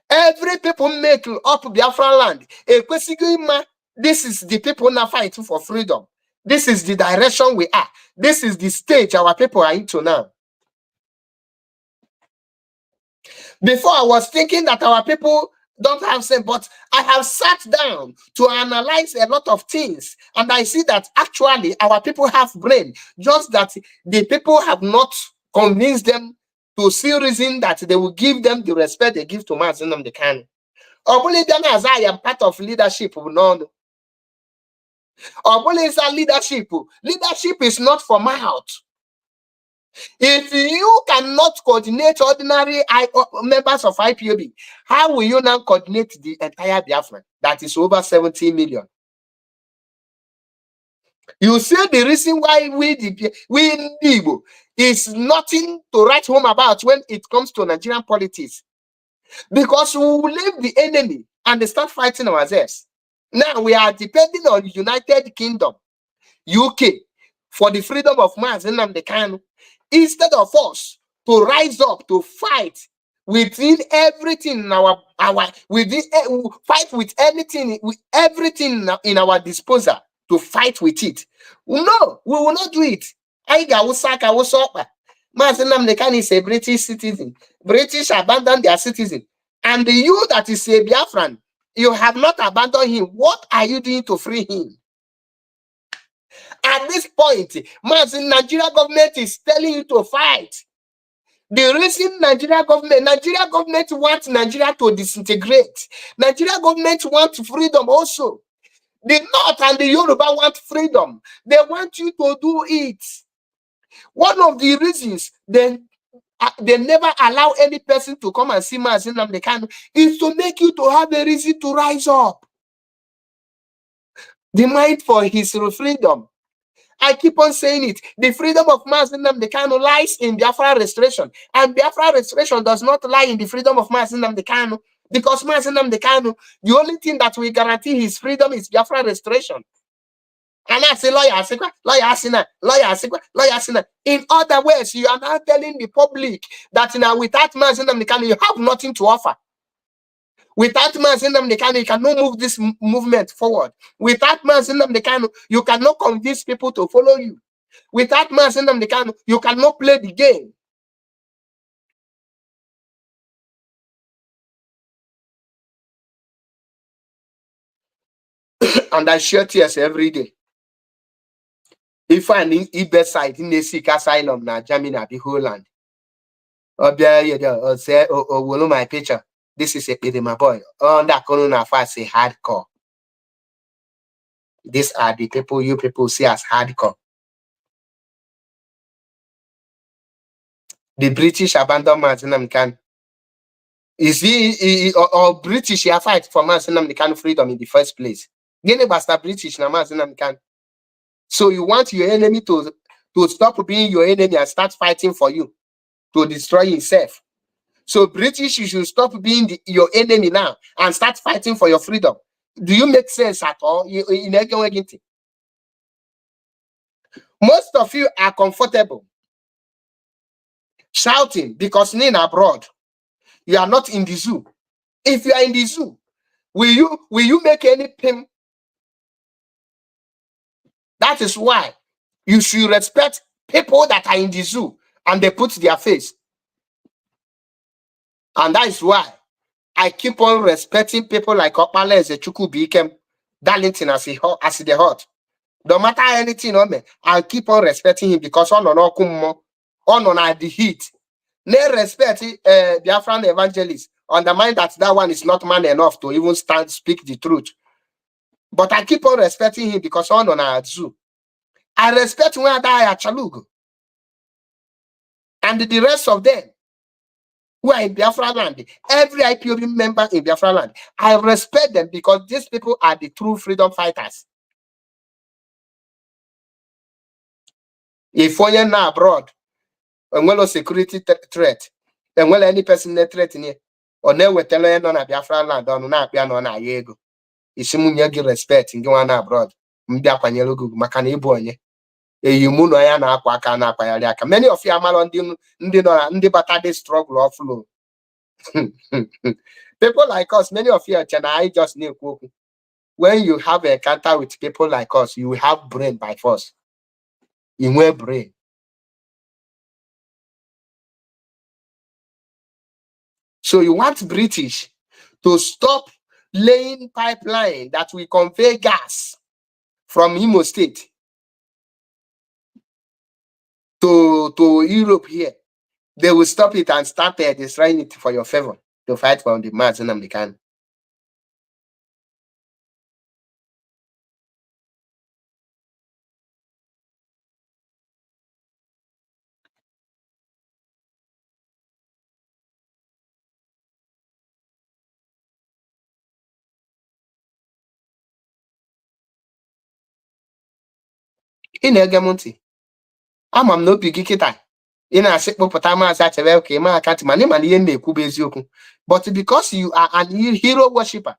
every people make up Biafra land. This is the people now fighting for freedom. This is the direction we are. This is the stage our people are into now. Before, I was thinking that our people don't have sense, but I have sat down to analyze a lot of things, and I see that actually our people have brain, just that the people have not convinced them to see reason that they will give them the respect they give to Mazi Nnamdi Kanu. As I am part of leadership, no. Is a leadership. Leadership is not for mouth. If you cannot coordinate ordinary members of IPOB, how will you now coordinate the entire Biafran that is over 70 million? You see the reason why we Igbo is nothing to write home about when it comes to Nigerian politics. Because we will leave the enemy and they start fighting ourselves. Now we are depending on United Kingdom, UK, for the freedom of Mazi Nnamdi Kanu, instead of us to rise up to fight within everything in fight with anything, with everything in our disposal to fight with it. No, we will not do it. Mazi Nnamdi Kanu is a British citizen. British abandoned their citizen. And you that is a Biafran, you have not abandoned him. What are you doing to free him? At this point, Nigeria government is telling you to fight. The reason Nigeria government wants Nigeria to disintegrate. Nigeria government wants freedom also. The North and the Yoruba want freedom. They want you to do it. One of the reasons they never allow any person to come and see Mazi Nnamdi Kanu is to make you to have a reason to rise up. The mind for his freedom. I keep on saying it. The freedom of Mazi Nnamdi Kanu lies in Biafra restoration. And Biafra restoration does not lie in the freedom of Mazi Nnamdi Kanu. Because Mazi Nnamdi Kanu, the only thing that will guarantee his freedom is Biafra restoration. And I say, lawyer. In other words, you are now telling the public that now without Mazi Nnamdi Kanu, you have nothing to offer. Without Mazi Nnamdi Kanu, you cannot move this movement forward. Without Mazi Nnamdi Kanu, you cannot convince people to follow you. Without Mazi Nnamdi Kanu, you cannot play the game. And I shed tears every day. If I need eBay side in the seek asylum na Germany, be Holland. Or say, oh, my picture. This is a my boy. On that corner fast say hardcore. These are the people you people see as hardcore. The British abandoned Mazi Nnamdi Kanu. Is he or British here fight for Mazi Nnamdi Kanu freedom in the first place? Gene basta British na Mazi Nnamdi Kanu. So you want your enemy to stop being your enemy and start fighting for you to destroy himself. So British, you should stop being your enemy now and start fighting for your freedom. Do you make sense at all? Most of you are comfortable shouting because you're abroad. You are not in the zoo. If you are in the zoo, will you make any pain? That is why you should respect people that are in the zoo and they put their face. And that is why I keep on respecting people like Okpala Ezechukwu Bikem, Darlington as the hot. No matter anything on me, I'll keep on respecting him because on the heat. No respect Biafran evangelist. Undermine that one is not man enough to even speak the truth. But I keep on respecting him because on our zoo. I respect when I die at Chalugo. And the rest of them who are in Biafra land, every IPOB member in Biafra land, I respect them because these people are the true freedom fighters. If you're now abroad, and well, security threat, and well, any person that threat in here, or never tell you on a Biafra land, or not piano on a yego. It's give respect in going abroad. Mbia Panyelugu, Makani you moon na aqua many of you are malon ndi batade struggle of flow. People like us, many of you are I just need when you have a encounter with people like us, you will have brain by force. You will brain. So you want British to stop laying pipeline that will convey gas from Imo State to Europe here. They will stop it and start destroying it for your favor to fight for the Mazi Nnamdi Kanu. Ị na-ege m ntị, ama m n'obi gị kịta ị na-asị kpọpụta Maazị Achebe ka ịma akantị mana ịma na ihe na-ekwu bụ eziokwu, but because you are an hero worshipper,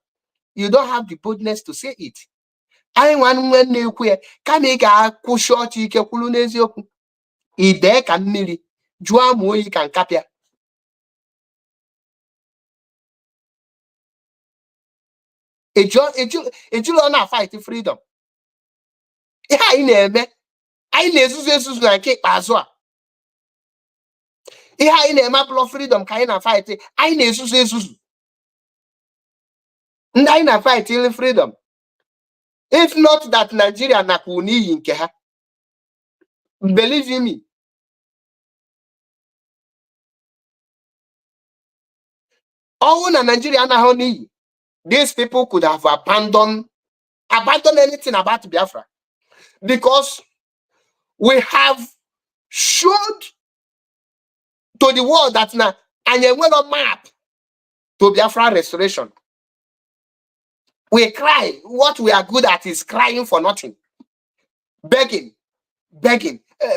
you don't have the boldness to say it. Anyị nwanne na-ekwu ya kama ị ga-akwụsị ọchị ike kwulu n'eziokwu, idee ka mmiri jụọ ama oyi ka nkapịa. Ejụla na fight freedom. Ihe anyị na-eme, anyị na-ezuzu ezuzu na nke ikpeazụ a. Ihe anyị na-eme abụlọ freedom ka anyị na fight, anyị na-ezuzu ezuzu. Ndị anyị na fight freedom. If not that Nigeria nakwu n'iyi nke ha. Believe me. All in Nigeria na honey. These people could have abandoned anything about Biafra, because we have showed to the world that now and a well map to Biafra restoration. We cry. What we are good at is crying for nothing, begging.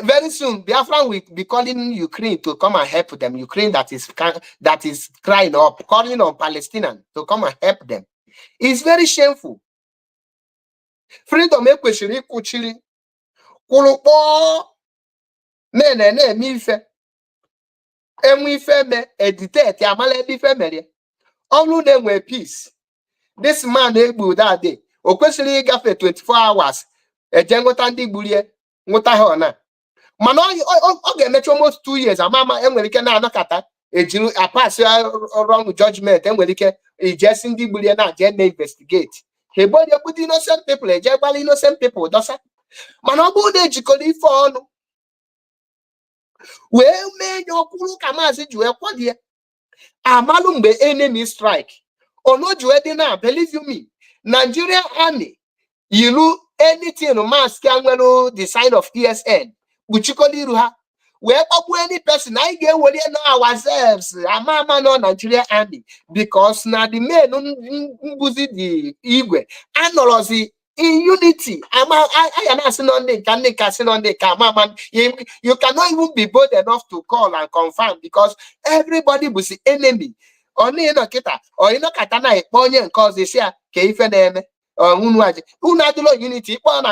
Very soon, Biafran will be calling Ukraine to come and help them. Ukraine that is crying up, calling on Palestinians to come and help them. It's very shameful. Freedom ekwesịrị ịkwụchiri kwụrụkpọ na-eme ife enwe ife me editate amala ebe ife mere ọnụ na-enwe peace. This man egbu that day o kwesịrị ịgafe 24 hours eje ngụta ndị gburie ngụta ha ọna, mana ọ ga-emechi almost 2 years amama enwere ike na-anọkata ejiri apasị wrong judgment, enwere ike ijesi ndị gburie na-aje na-investigate the innocent people, ejebala innocent people dosa. Mana ọ bụrụ na ejikọrọ ife ọnụ wee mee nye ọkwụrụ ka maazị ji wee kwadie amalụ mgbe enemy strike onoju dị na, believe you me, Nigeria army yiru anything mask nwere the sign of ESN kpuchikọrọ iru ha wee kpọgbu any person. I get worried now ourselves. Ama no Nigeria army, because now the men mbuzi the igwe anolozi in unity. I am asking on the you cannot even be bold enough to call and confirm, because everybody was the enemy. Only in a kita or in a katana ponye cause they say ke name unity call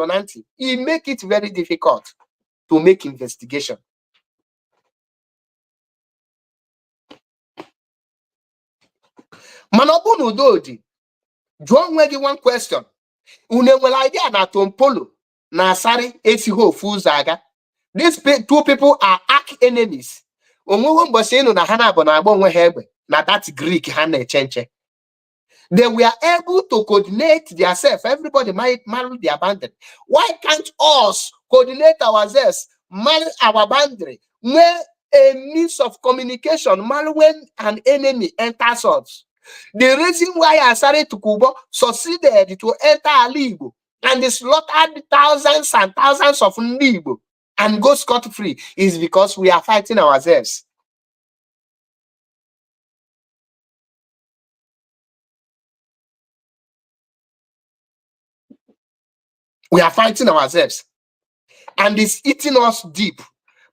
on anti. It make it very difficult to make investigation. Manobunu dodi. John Wegi one question. Unewel idea na Tompolo na Sari Esiho Fuzaga. These two people are arch enemies. Onwo mbosenu na hana bona bonwe hebe na that Greek hana chenche. They were able to coordinate themselves. Everybody might marry their boundary. Why can't us coordinate ourselves, marry our boundary, where a means of communication, marry when an enemy enters us? The reason why Asare Tukubo succeeded to enter Alibo and they slaughtered thousands and thousands of Nibo and go scot-free is because we are fighting ourselves. We are fighting ourselves. And it's eating us deep.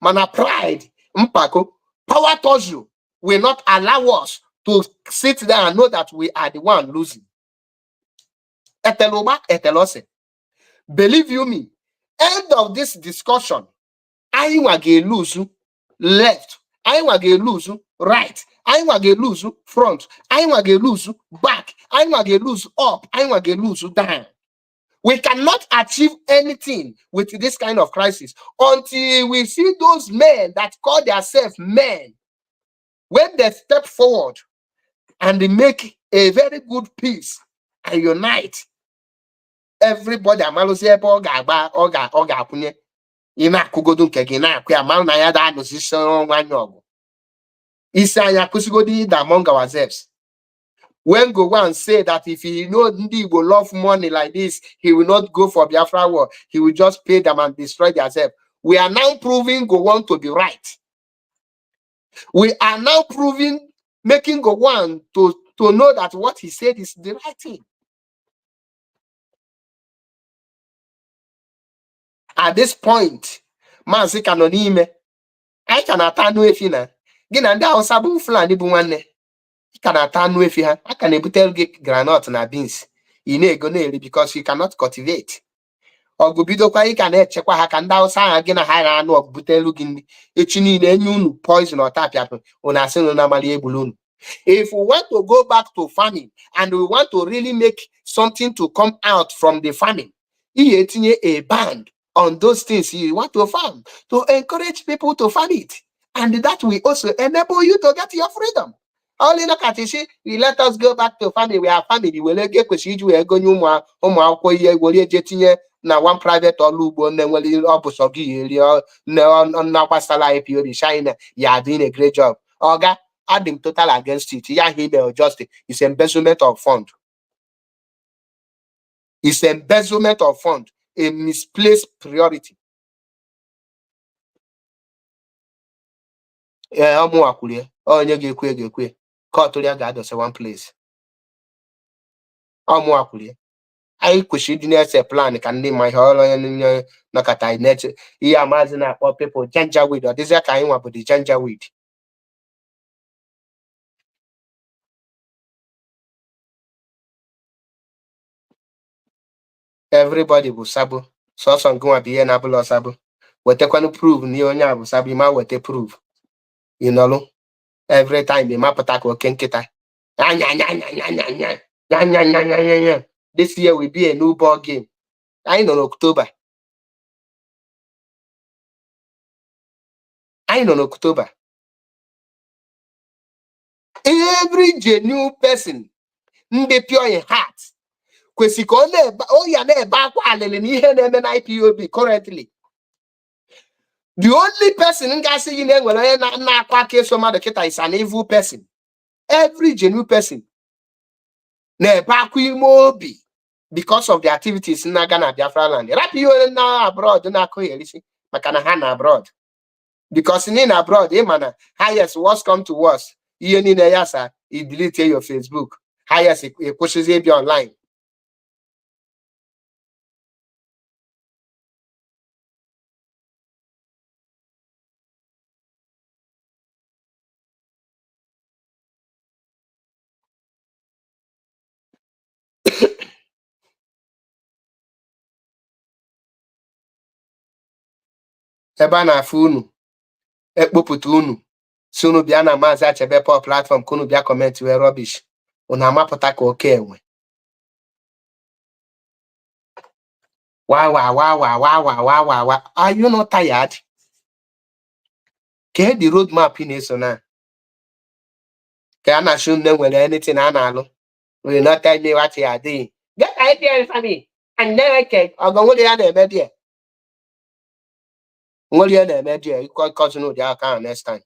Mana pride, mpako, power towards you will not allow us to sit there and know that we are the one losing. Eteloba, etelose. Believe you me, end of this discussion, I will get lose left, I will get lose right, I will get lose front, I will get lose back, I will get lose up, I will get lose down. We cannot achieve anything with this kind of crisis until we see those men that call themselves men, when they step forward and they make a very good peace and unite. Everybody, among ourselves. When Gowon say that if he know Ndi will love money like this, he will not go for Biafra war. He will just pay them and destroy themselves. We are now proving Gowon to be right. We are now proving, making Gowon to know that what he said is the right thing. At this point, Mansi Kanonime, I can attend with you now. Ginanda or Sabu Flani Buane. Can attend with you. I can get granite and beans. Because you cannot cultivate. Or Gubido Kwai can check what I can down again a high anno of butelugin, echini, poison or tapia on a normally balloon. If we want to go back to farming and we want to really make something to come out from the farming, a band on those things you want to farm to encourage people to farm it. And that will also enable you to get your freedom. All in a catchy, we let us go back to family. We are family. We will get procedure. We are going to now one private or lubo, and then will you opposite no on Napastala if you shine. You are doing a great job. Oga, adding total against it. Yeah, he may adjust it. It's embezzlement of fund. It's embezzlement of fund, a misplaced priority. Ọmụnwakwulie onye ga-ekwe court ya ga-adọsa one place. Ọmụnwakwulie anyị kwesịrị ịdị na-ese plan ka ndị ma ihe ọrụ onye nọkọta anyị na-eche ihe amazi na-akpọ people janjaweed. Ọ dịzịa ka anyị nwa bụ the janjaweed. Everybody bụ sabo sọsọ ngụnwa bụ ihe na-abụla ọsabo. Wetakwanụ prove na ihe onye a bụ sabo, ịma weta prove ịnọlụ every time ịmapụta ka oke nkịta. This year will be a new ball game. Anyị nọ n'October. Every genuine person ndị pure in heart kwesịrị ka ọ ya na-ebe akwa alịlị n'ihe na-eme na IPOB currently. The only person nga-asị gị na-enwere onye na-akwa aka eso mmadụ kịta is an evil person. Every genuine person na-ebe akwa ime obi because of the activities na-aga na Biafra land. Rapụ ihe onye na abroad na-akụghị erisi maka na ha na abroad. Because in abroad, na highest worst come to worst. Ihe niile ya sa delete your Facebook. Highest pushes it online. Ebe a na-afụ unu ekpopụta unu si unu bịa na Maazị Achebe Paul platform ka unu bịa comment wee rubbish. Unu amapụta ka oke enwe. Wow. Are you not tired? Ke the road map na-eso na ka a na-asụ nne nwere anything a na-alụ. Will not tell me what you are doing. Get idea for me. And then ọgọnwere ya na-eme die. Nwere ya na-eme die because no dey aka next time.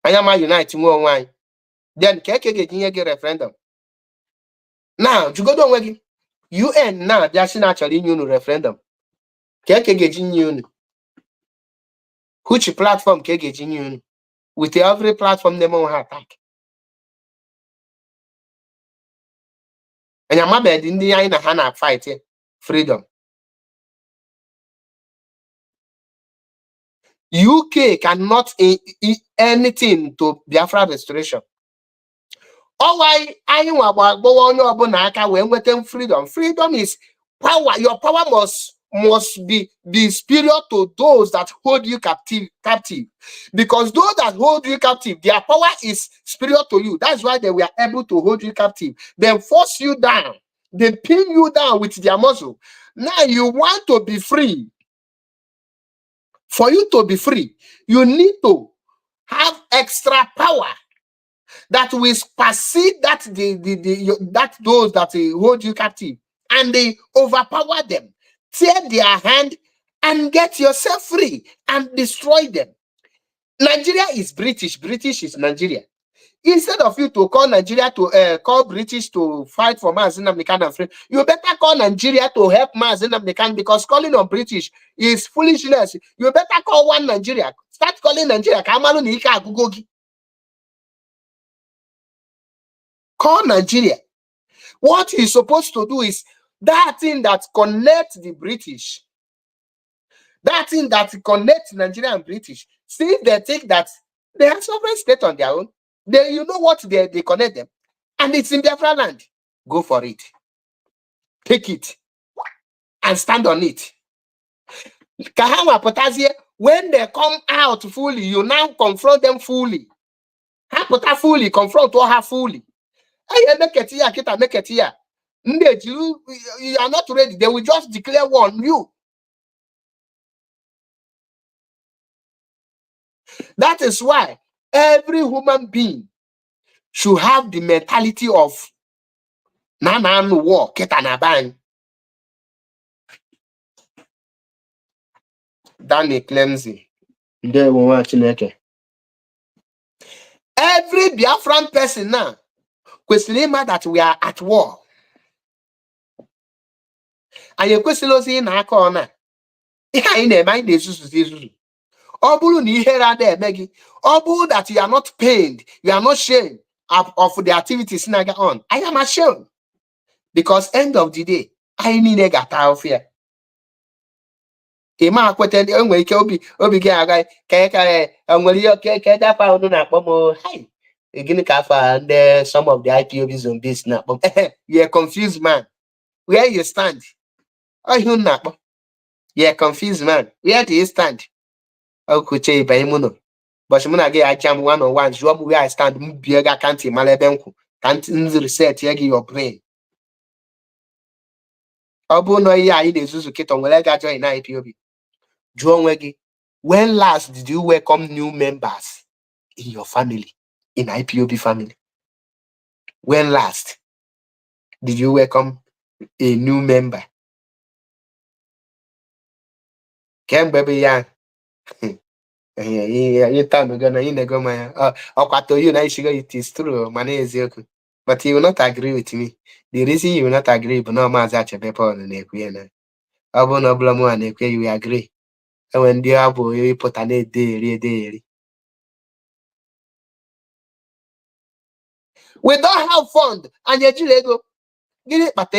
Anya ma unite nwe onwe anyị. Then ka eke ga-etinye gị referendum. Now, jugodo onwe gị. UN na bịa sị na achọrọ inye unu referendum. Ka eke ga-eji nye unu. Which platform ka ga-eji nye unu? With every platform name on ha attack. Anya ma be ndị anyị na ha na fight freedom. UK cannot anything to Biafra restoration. All why anyị nwa gbagbowa onye ọbụla aka wee nweta freedom. Freedom is power. Your power must be superior to those that hold you captive. Because those that hold you captive, their power is superior to you. That's why they were able to hold you captive. They force you down. They pin you down with their muscle. Now you want to be free. For you to be free, you need to have extra power that will supersede that those that hold you captive, and they overpower them, tear their hand, and get yourself free and destroy them. Nigeria is British. British is Nigeria. Instead of you to call Nigeria to call British to fight for Mazi Nnamdi Kanu and free, you better call Nigeria to help Mazi Nnamdi Kanu, because calling on British is foolishness. You better call one Nigeria. Start calling Nigeria. Call Nigeria. What he's supposed to do is that thing that connects the British, that thing that connects Nigeria and British. See, they think that they have sovereign state on their own. You know what they connect them, and it's in Biafra land. Go for it. Take it and stand on it. Kahama Potasie, when they come out fully, you now confront them fully. Hapota fully, confront or her fully. Make it here, kita make it here. You are not ready. They will just declare war on you. That is why every human being should have the mentality of Nanan war, Ketanaban. Danny Clemsy. Every Biafran person now questioning that we are at war. And you question in our corner. In a mind is Obu ni here Maggie. Obu that you are not pained, you are not shamed of the activities naga on. I am ashamed. Because end of the day, I need a gata of here. Ima kwete enwe ike obi gị aga ka nwere ihe oke dafa unu na-akpọ m hi gịnị ka afa ndị some of the IPOB zombies na-akpọ you're a confused man where you stand ọhịa unu na-akpọ you're a confused man where do you stand okuche ibe m nọ but mụ na gị aja m one on one jụọ m where I stand m bie gị aka ntị mara ebe nkwụ ka ntị reset ya gị your brain ọ bụrụ na ihe anyị na-ezuzu kịta nwere ga join na IPOB when last did you welcome new members in your family, in IPOB family? When last did you welcome a new member? Can baby young? You tell me gonna in go my you it is true, but he will not agree with me. The reason you will not agree, but no matter that paper on the neck, I will not blame one, you will agree. And when the abo you put an day. We don't have fund and yet you go. Get it, but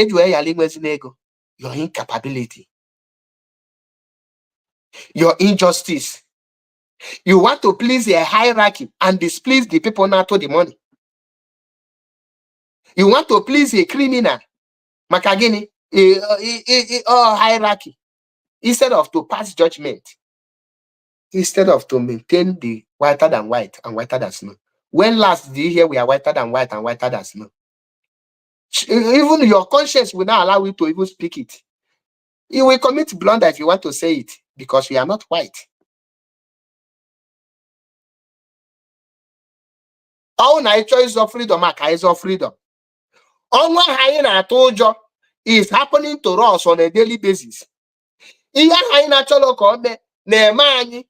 your incapability, your injustice. You want to please a hierarchy and displease the people now to the money. You want to please a criminal, Makagini, a hierarchy, instead of to pass judgment, instead of to maintain the whiter than white and whiter than snow. When last did you hear we are whiter than white and whiter than snow? Even your conscience will not allow you to even speak it. You will commit blunder if you want to say it because we are not white. All night choice of freedom, is of freedom. All one hyena I told you is happening to us on a daily basis. Iya hyena cholo kombe ne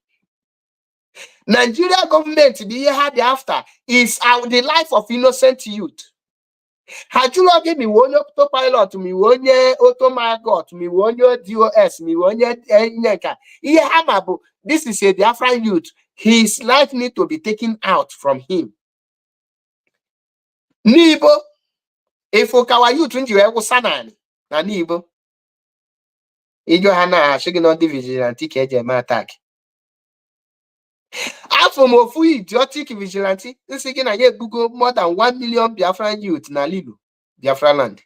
Nigeria government the had after is the life of innocent youth. Had you not give me one autopilot, me one automagot, me one DOS, me one neka. This is a Biafran youth. His life need to be taken out from him. Nibo, if okawa youth when you ever sanan, na nibo. Ijo hana shaking on the vigilante keje attack. From a full idiotic vigilante, this again I get Google more than 1 million Biafran youth na Lilu, Biafra land.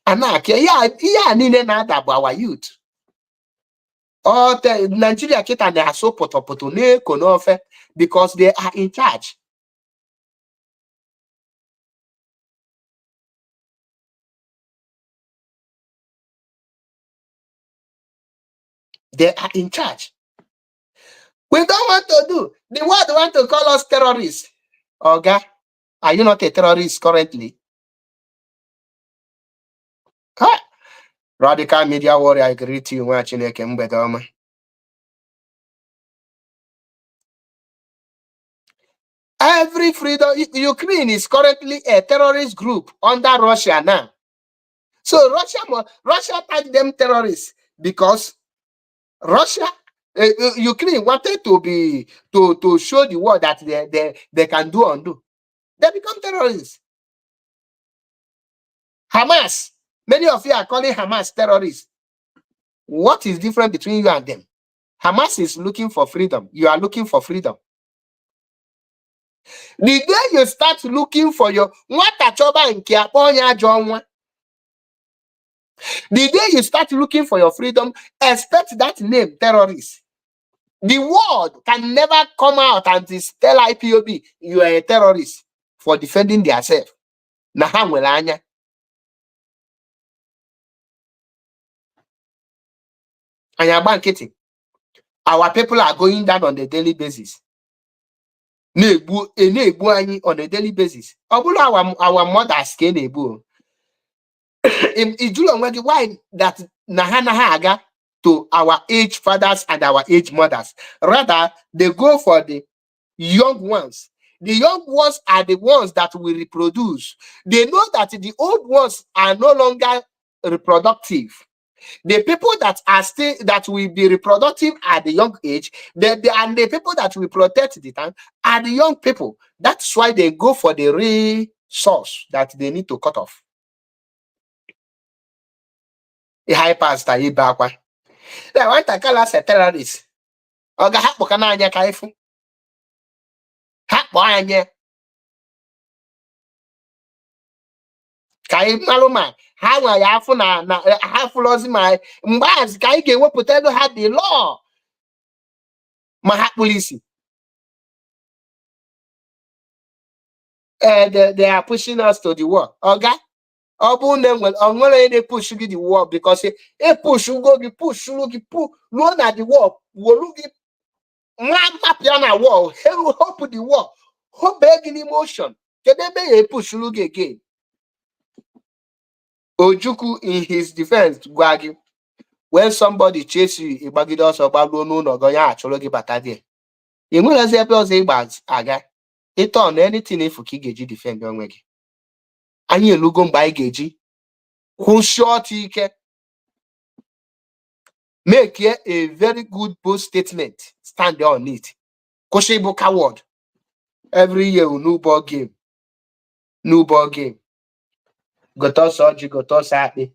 And now, nine na our youth. Or the Nigeria kita they are so potopoto ne konofe because they are in charge. They are in charge. We don't want to do. The world want to call us terrorists. Oga, are you not a terrorist currently? Huh? Radical media warrior, I greet you watching a Kembedoma. Every freedom, Ukraine is currently a terrorist group under Russia now. So Russia tagged them terrorists because Russia, Ukraine wanted to show the world that they can do undo. They become terrorists. Hamas, many of you are calling Hamas terrorists. What is different between you and them? Hamas is looking for freedom. You are looking for freedom. The day you start looking for your the day you start looking for your freedom, expect that name, terrorist. The world can never come out and tell IPOB you are a terrorist for defending themselves. Our people are going down on a daily basis. On a daily basis. Our mothers can why that Nahana Haga to our age fathers and our age mothers. Rather, they go for the young ones. The young ones are the ones that will reproduce. They know that the old ones are no longer reproductive. The people that are still that will be reproductive at the young age, and the people that will protect the time are the young people. That's why they go for the resource that they need to cut off. The high pastor ibe akwa. The nwatakịrị as a terrorist. Ọ ga-ahapụka n'anya ka ifu. Hapụ anya. Ka anyị malụ ma ha nwa ya afụ na ha fụlọzi ma mgbe azị ka anyị ga-ewepụta ego ha the law ma ha kpụrụ isi. They are pushing us to the wall. Oga, ọ bụrụ na ọ nwere onye na-epush gị the wall because epushugo gị pushuru gị ruo na the wall wolu gị mapịa na wall hope the wall hope gị n'ime ocean. Kedu ebe ya epushuru gị again? Ojukwu in his defense gwa gị, when somebody chase you ịgbagide ọsọ gbaruo n'ụlọ gị onye achọrọ gị bata there. Ị nwerezi ebe ọzọ ịgba aga. Ịtọ na anything efu ka ị ga-eji defend onwe gị. Anyị elugo mgbe anyị ga-eji kwụsie ọtụ ike, make a very good bold statement, stand on it. Kwụsị ịbụ coward. Every year new ball game. Gote ọsọ ọjị, gote ọsọ akpị,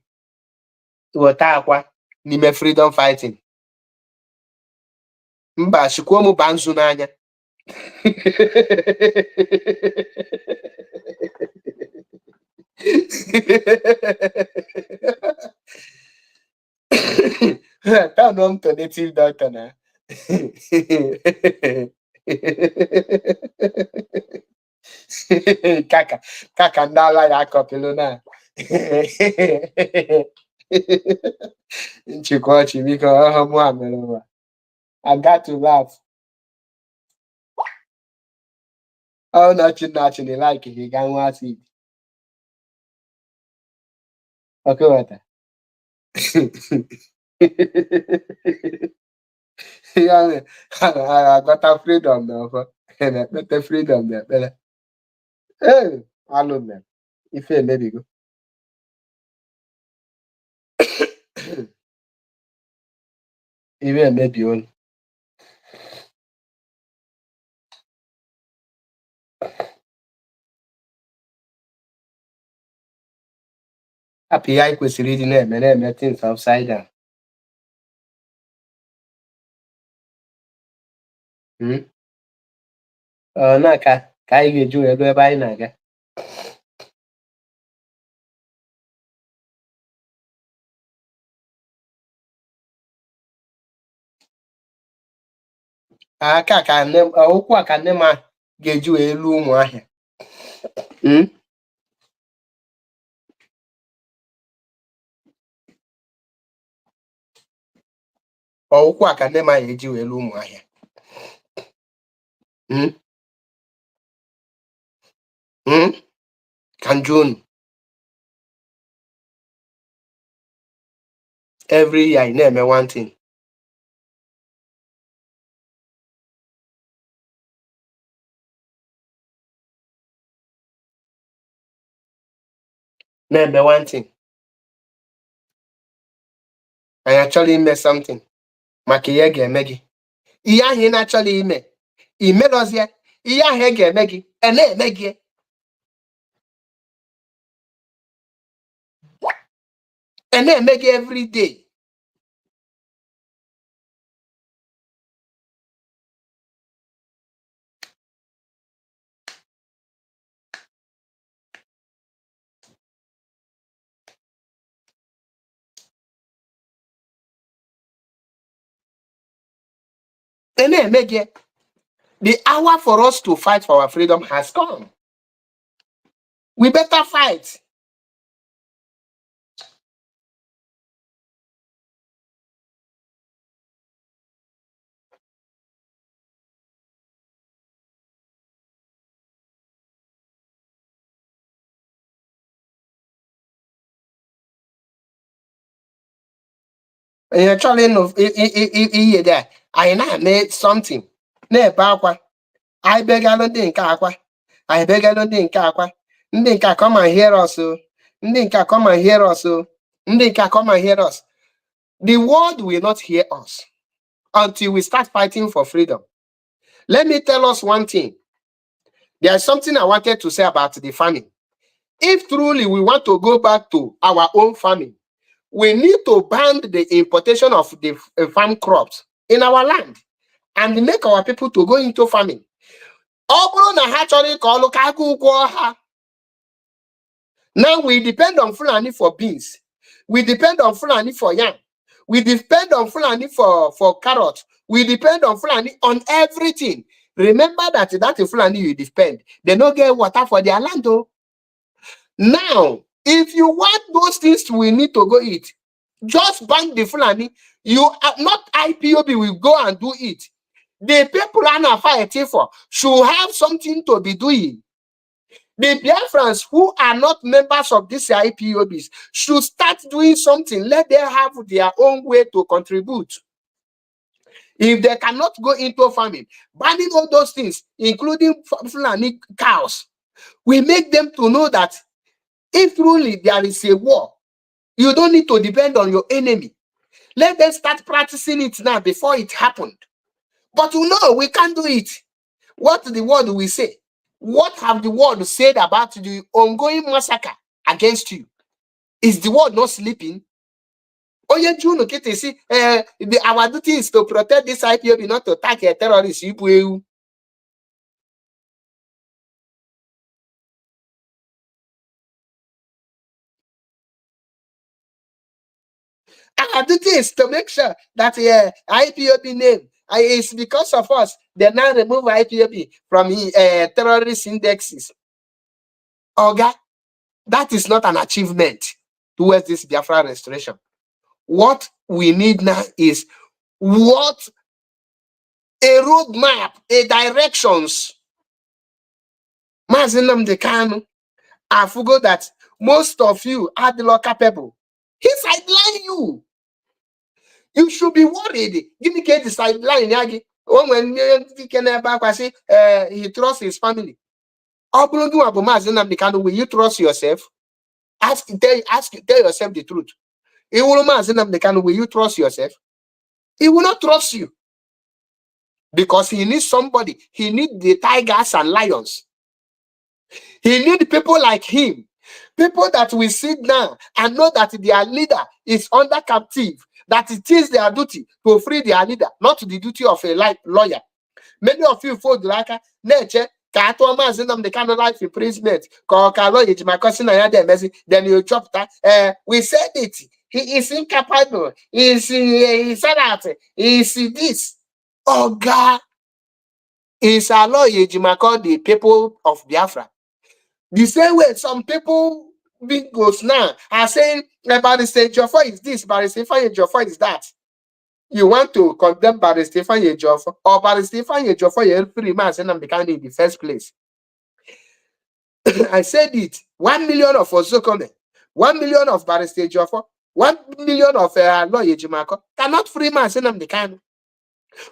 weta akwa n'ime freedom fighting. Mba, sikwuo m ba nzu n'anya. Turn on to native doctor now. Kaka ndala ya akọpịlụ na. Nchịkwa ọchị biko ọhụ mụ a mere ụwa. I got to laugh. Oh, nothing, like he can watch it. Okay, what? Yeah, I got a freedom now. And I got the freedom there. Hey, I love them. If you maybe go. Even maybe on. Happy I kwesịrị ịdị na-eme things upside down. Na ka anyị ga-eji wee ruo ebe anyị na-aga. Aka ka nne ụkwụ a ka nne m ga-eji wee lu Ụmụahịa. Ụkwụ a ka nne m ga-eji wee lu Ụmụahịa. Ka njụ unu. Every year ị na-eme one thing. Na-eme one thing. Anyị achọrọ ime something maka ihe ga-eme gị. Ihe ahụ ị na-achọrọ ime imerọzie ihe ahụ ị ga-eme gị na-eme gị. Na-eme gị every day. Na-eme gị. The hour for us to fight for our freedom has come. We better fight. Actually, no, there. I now made something. Ne bakwa. I beg alone din kakwa. I beg alone din kakwa. Ndinka come and hear us. Ndinka come and hear us. Ndinka come and hear us. The world will not hear us until we start fighting for freedom. Let me tell us one thing. There's something I wanted to say about the farming. If truly we want to go back to our own farming, we need to ban the importation of the farm crops in our land and make our people to go into farming. Ọ bụrụ na ha chọrọ ịkọ ọrụ ka aka ụgwọ ha. Now we depend on Fulani for beans. We depend on Fulani for yam. We depend on Fulani for carrot. We depend on Fulani on everything. Remember that Fulani you depend, they don't get water for their land. Though. Now, if you want those things we need to go eat, just ban the Fulani. You are not IPOB will go and do it. The people are fighting for should have something to be doing. The Biafrans who are not members of these IPOBs should start doing something. Let them have their own way to contribute. If they cannot go into farming, banning all those things, including Fulani cows, we make them to know that if truly there is a war, you don't need to depend on your enemy. Let them start practicing it now before it happened. But you know, we can't do it. What the world will say? What have the world said about the ongoing massacre against you? Is the world not sleeping? Oh, yeah, June, see, our duty is to protect this IPOB, not to attack a terrorist. Our duty is to make sure that IPOB name is because of us. They now remove IPOB from terrorist indexes. Oga, that is not an achievement towards this Biafra restoration. What we need now is what a roadmap, a directions. Mazinam de Kanu, I forgot that most of you are the local people. He sideline you. You should be worried. Give me the sideline, Yagi. When he trusts his family. Will you trust yourself? Tell yourself the truth. Will you trust yourself? He will not trust you. Because he needs somebody. He needs the tigers and lions. He needs people like him. People that will sit down and know that their leader is under captive. That it is their duty to free their leader, not the duty of a lawyer. Many of you folk like nature. The kind of life imprisonment. Then you chop that. We said it. He is incapable. He said that. He is this. Oh God. Is a lawyer the people of Biafra. The same way some people big goes now are saying Barrister Ejiofor is this, Barrister Ejiofor is that. You want to condemn Barrister Ejiofor or Barrister Ejiofor you free man and I'm in the first place. I said it. 1 million of Ozokome, 1 million of Barrister Ejiofor, 1 million of lawyer Ejimako cannot free man and I'm the kind.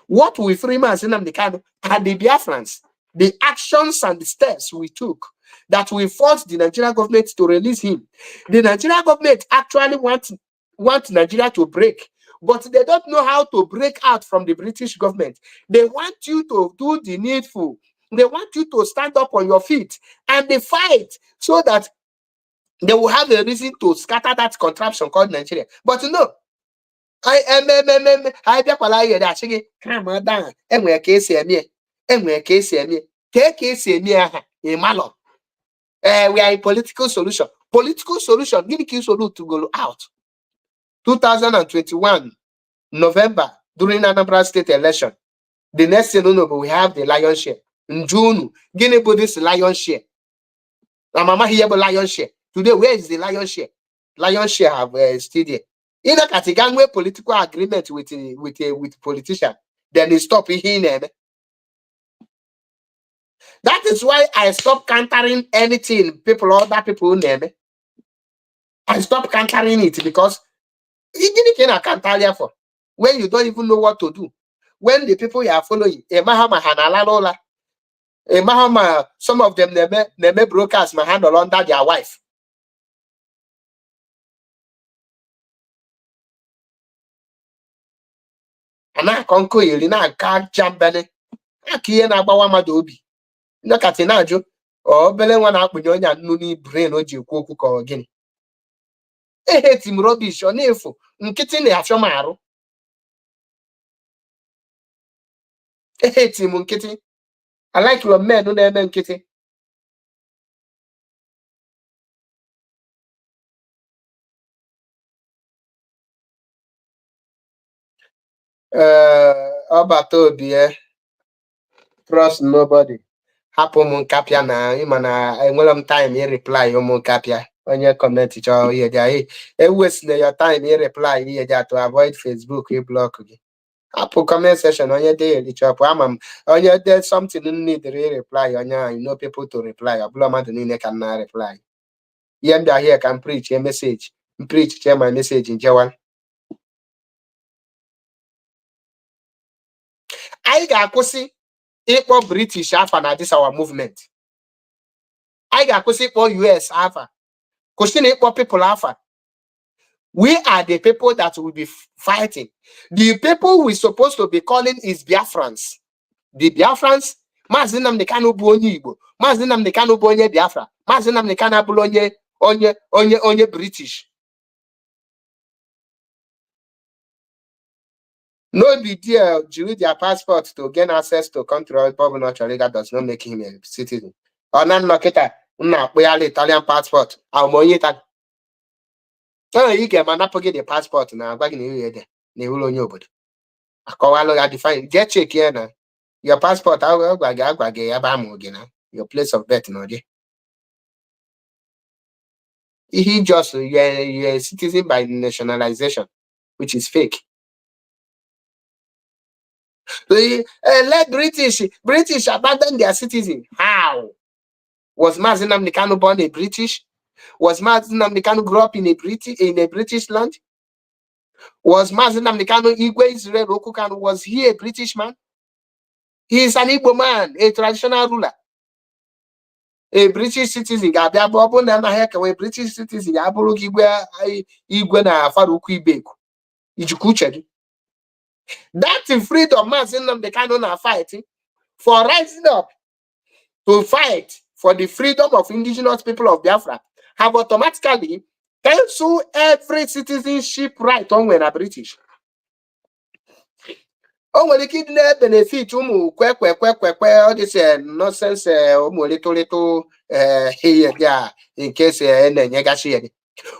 What we free man and I'm the kind are the Biafrans, the actions and the steps we took that we forced the Nigerian government to release him. The Nigerian government actually want Nigeria to break, but they don't know how to break out from the British government. They want you to do the needful. They want you to stand up on your feet and they fight so that they will have a reason to scatter that contraption called Nigeria. But no, calm down. We are a political solution. Political solution. Give me solution to go out. 2021 November during Anambra State election. The next thing we have the lion's share. In June, Guinea Buddhist lion's share. Mama here lion's share. Today, where is the lion's share? Lion's share have still there. In a category political agreement with politician, then they stop here. That is why I stop countering anything other people name. I stop countering it because You can't tell for when you don't even know what to do. When the people you are following, some of them they brokers my handle under their wife. And I conquer you na ka jambele. Aka ihe na-agbawa mmadụ obi. Ndọkatị na-ajụ obele nwa na-akpụnye onye nnu brain o ji ekwu okwu ka ọ gịnị. Eheti m rubbish ọ na-efu nkịtị na-afịọ m arụ. Eheti m nkịtị. I like your men na-eme nkịtị. Ọbata obi trust nobody. Hapụ ụmụ nkapịa na ịma na enwere m time ịreply ụmụ nkapịa. Onye comment chọọ ihe dị ewesịna your time ịreply ihe dị to avoid Facebook block gị. Hapụ comment section onye dị erichọpụ ama m onye de something need reply onye ahụ know people to reply ọbụla mmadụ niile ka na reply. Ihe m bịa here ka m preach a message. M preach chee my message njewa. Anyị ga-akwụsị ịkpọ British afa na this our movement. Anyị ga-akwụsị ịkpọ US afa. Kwụsị na ịkpọ people afa. We are the people that will be fighting. The people we're supposed to be calling is Biafrans. The Biafrans, Maazị Nnamdi Kanu bụ onye Igbo. Maazị Nnamdi Kanu bụ onye Biafra. Maazị Nnamdi Kanu abụrụ onye British. No big deal. With their passport to gain access to country does not make him a citizen. Or non-locator, Italian passport. You get the passport now. Define. Get check here now. Your passport, your place of birth, no. He just you're a citizen by nationalization, which is fake. Let British abandon their citizen. How? Was Maazị Nnamdi Kanu born a British? Was Maazị Nnamdi Kanu grew up in a British land? Was Maazị Nnamdi Kanu Igwe Israel Roku Kanu, was he a British man? He is an Igbo man, a traditional ruler. A British citizen ga-abịa bụ ọ bụrụ na anaghị ekewa British citizen ya bụrụ gị igwe na afara ukwu ibeku. Ijikwa uche gị. That freedom Maazị Nnamdi Kanu na fighting for rising up to fight for the freedom of indigenous people of Biafra have automatically cancelled every citizenship right on when a British. O nwere ike ịdị na-benefit ụmụ kwekwe all this nonsense ụmụ little here in case na-enyegachi ya.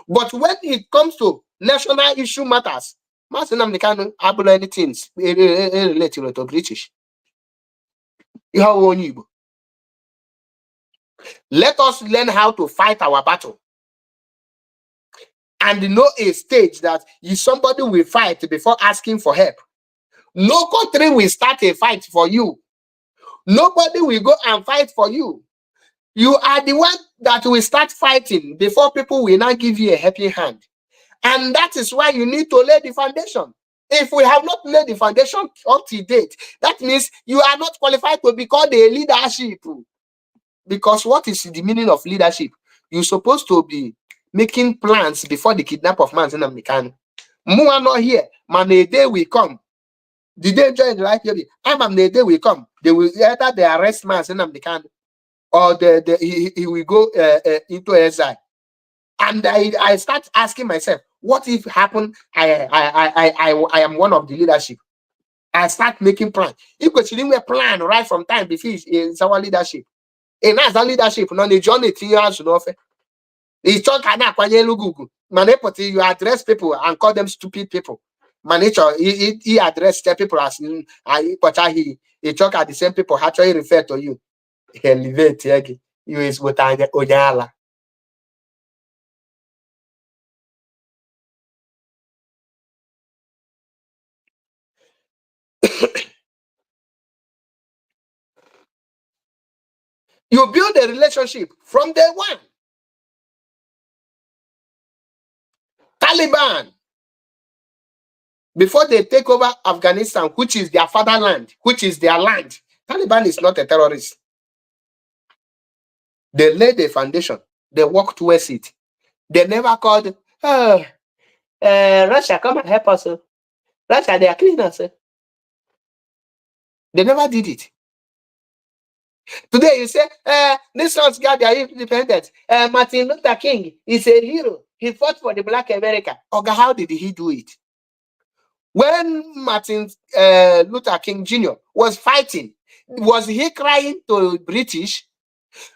But when it comes to national issue matters, Maazị Nnamdi Kanu abụrụ anything related to British. Ihe ọwụ onye Igbo. Let us learn how to fight our battle. And know a stage that if somebody will fight before asking for help. No country will start a fight for you. Nobody will go and fight for you. You are the one that will start fighting before people will now give you a helping hand. And that is why you need to lay the foundation. If we have not laid the foundation up to date, that means you are not qualified to be called a leadership. Because what is the meaning of leadership? You're supposed to be making plans before the kidnap of Maazị Nnamdi Kanu. More not here. Man, a day will come. The day join the life baby. The day will come. They will either they arrest Maazị Nnamdi Kanu or he will go into exile. And I start asking myself, what if happen? I am one of the leadership. I start making plans. If we plan right from time before it's our leadership. And as a leadership, no the journey 3 years to offer. You talk you address people and call them stupid people. Manager, he addressed people as he talk at the same people actually refer to you. Elevate you is what Onyala. You build a relationship from day one. Taliban, Before they take over Afghanistan, which is their fatherland, which is their land, Taliban is not a terrorist. They laid the foundation. They worked towards it. They never called, oh, Russia, come and help us. Russia, they are cleaners. They never did it. Today you say, this one's got their independence. Martin Luther King is a hero. He fought for the Black America. Okay, how did he do it? When Martin Luther King Jr. was fighting, was he crying to British,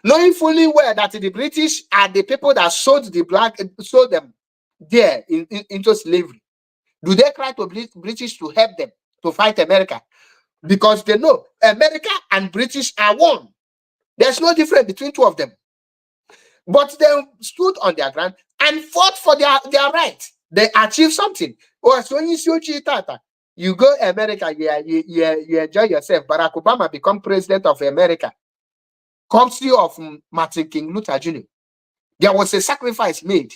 knowing fully well that the British are the people that sold them there into slavery? Do they cry to British to help them to fight America? Because they know America and British are one. There's no difference between two of them. But they stood on their ground and fought for their right. They achieved something. Oh, so you go America, you enjoy yourself. Barack Obama become president of America, courtesy of Martin King Luther Jr. There was a sacrifice made,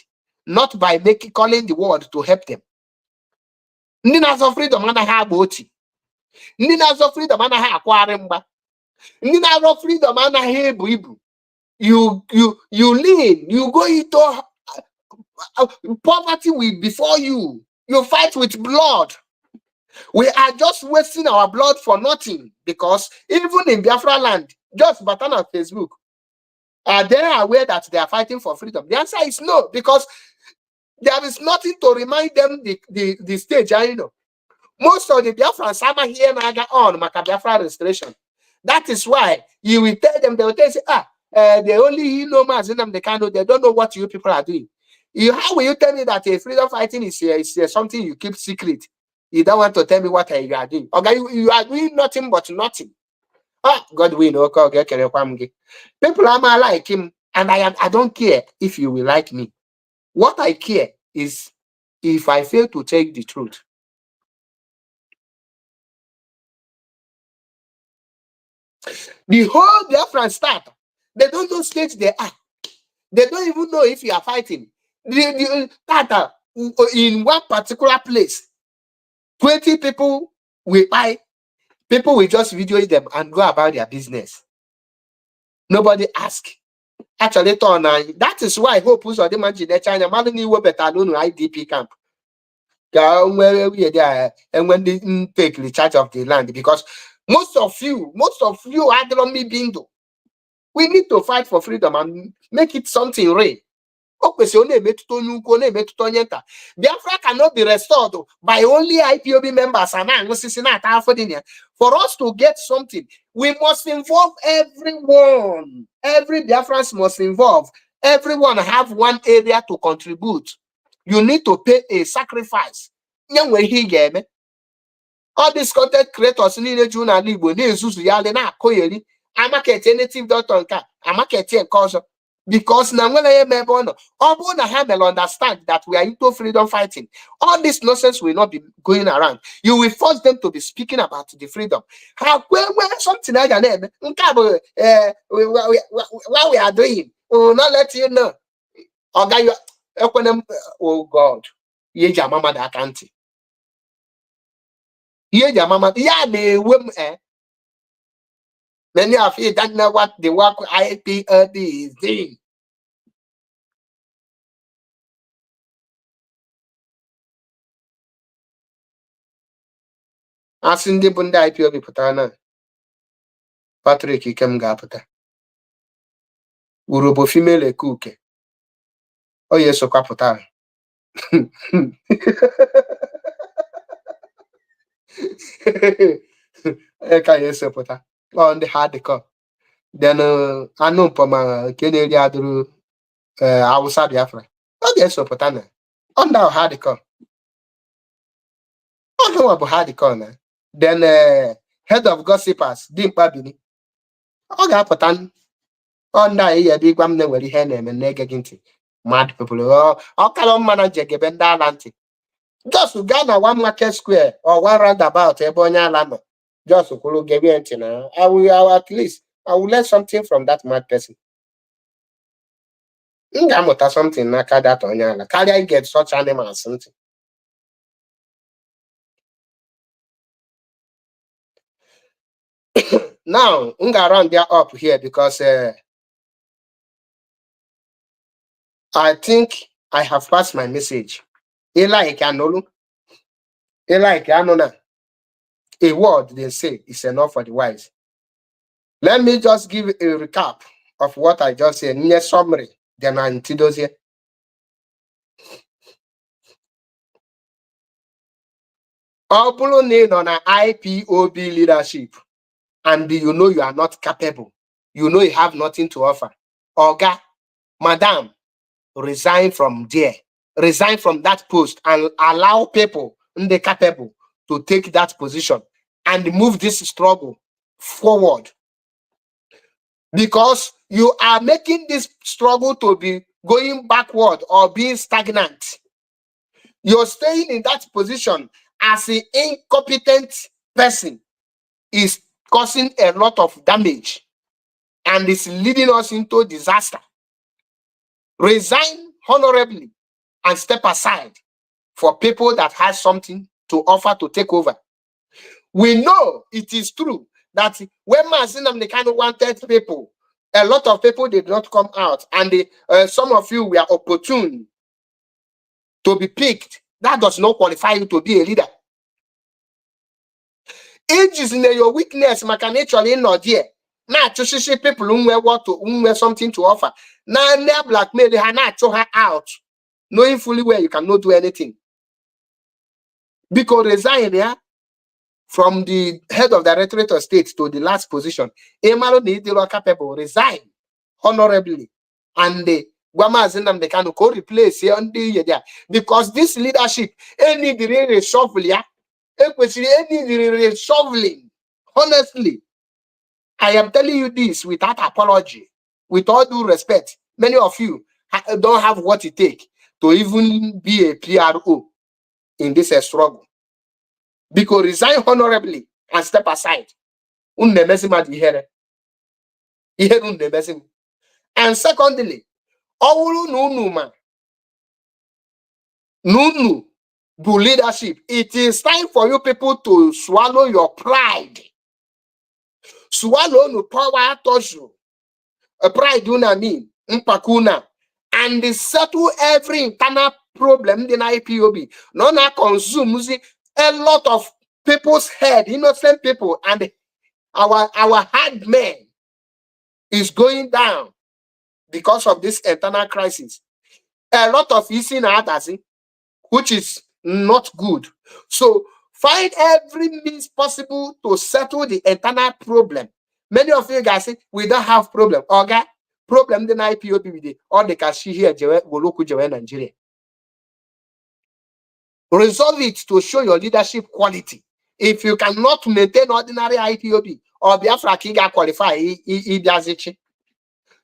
not by calling the world to help them. Ndị na-azọ freedom anaghị agba oti. Ndị na-azọ freedom anaghị akwagharị mgba. Ndị na-azọ freedom anaghị ebu ibu. You lean, you go into poverty before you. You fight with blood. We are just wasting our blood for nothing, because even in Biafra land, just button on Facebook, are they aware that they are fighting for freedom? The answer is no, because there is nothing to remind them the stage. I know most of the Biafrans are here on Biafra restoration. That is why you will tell them, they will tell you, they only know Mazinam, they can't know, they don't know what you people are doing. How will you tell me that a freedom fighting is something you keep secret? You don't want to tell me what you are doing. Okay, you are doing nothing but nothing. God will know. People are like him, and I don't care if you will like me. What I care is if I fail to take the truth. The whole Biafran start, they don't know stage they are. They don't even know if you are fighting. In one particular place, 20 people will buy. People will just video them and go about their business. Nobody ask. Actually, that is why Hope was the man in China. IDP camp. Where we are there, and when they take the charge of the land, because most of you are me bingo. We need to fight for freedom and make it something real. Biafra cannot be restored by only IPOB members. For us to get something, we must involve everyone. Every Biafrans must involve. Everyone have one area to contribute. You need to pay a sacrifice. All these content creators need I market native .nk, I market cause. Because now when I will understand that we are into freedom fighting. All this nonsense will not be going around. You will force them to be speaking about the freedom. How when something like that, what we are doing, we will not let you know. Oh God, ye mama da can't. Ye mama, yeah, the women. Many of you don't know what the work IPOB is doing. Asị ndị bụ ndị IPOB pụtara na Patrick Ikem ga-apụta. Urobo female ekuke. Oye sokwa pụtara. Ka ya esepụta. Ọ ndị hardcore. Then anụ mpọma nke na-eri adụrụ Hausa Biafra. Ọ ga-esepụta na. Ọ ndị hardcore. Ọ gịnwa bụ hardcore na. Then head of gossipers, Dimkpa Bini. Ọ ga-apụta ọ ndị a ihe ebe ịgwa m na-enwere ihe na-eme na-ege gị ntị. Mad people. Ọ kalọ mma na jegebe ndị ala ntị. Just gaa na one market square or one roundabout ebe onye ala nọ. Just kwuru gebe ntị na at least I will learn something from that mad person. M ga-amụta something n'aka that onye ala karịa get such animals ntị. Now, I'm going to round there up here because I think I have passed my message. A word they say is enough for the wise. Let me just give a recap of what I just said, near summary, then I introduce here. Ọ bụrụ na ị nọ na IPOB leadership and you know you are not capable, you know you have nothing to offer, Oga, Madam, resign from there, resign from that post and allow people the capable to take that position and move this struggle forward. Because you are making this struggle to be going backward or being stagnant. You're staying in that position as an incompetent person is causing a lot of damage and is leading us into disaster. Resign honorably and step aside for people that has something to offer to take over. We know it is true that when Mazinam the kind of wanted people, a lot of people did not come out, and some of you were opportune to be picked. That does not qualify you to be a leader. Age is in your weakness, naturally not there. Now, to see people who have something to offer. Now, they blackmail her, throw her out, knowing fully well you cannot do anything. Because resign, yeah, from the head of the Directorate of State to the last position, Emalo Nidiro capable, resign honorably, and the Guamazin they can co-replace here on the there. Because this leadership, any reshuffle, yeah, any reshuffling, honestly, I am telling you this without apology, with all due respect. Many of you don't have what it takes to even be a PRO in this struggle. Because resign honorably and step aside. And secondly, Nunu do leadership. It is time for you people to swallow your pride. Swallow no power touch you. A pride do not mean mpakuna. And settle every internal problem in the IPOB. None consumes a lot of people's head, innocent people, and our hard men is going down because of this internal crisis. A lot of easy others, which is not good. So find every means possible to settle the internal problem. Many of you guys say we don't have problem. Okay, problem the IPOB with the all the cash here Nigeria. Resolve it to show your leadership quality. If you cannot maintain ordinary IPOB or Biafra King qualify,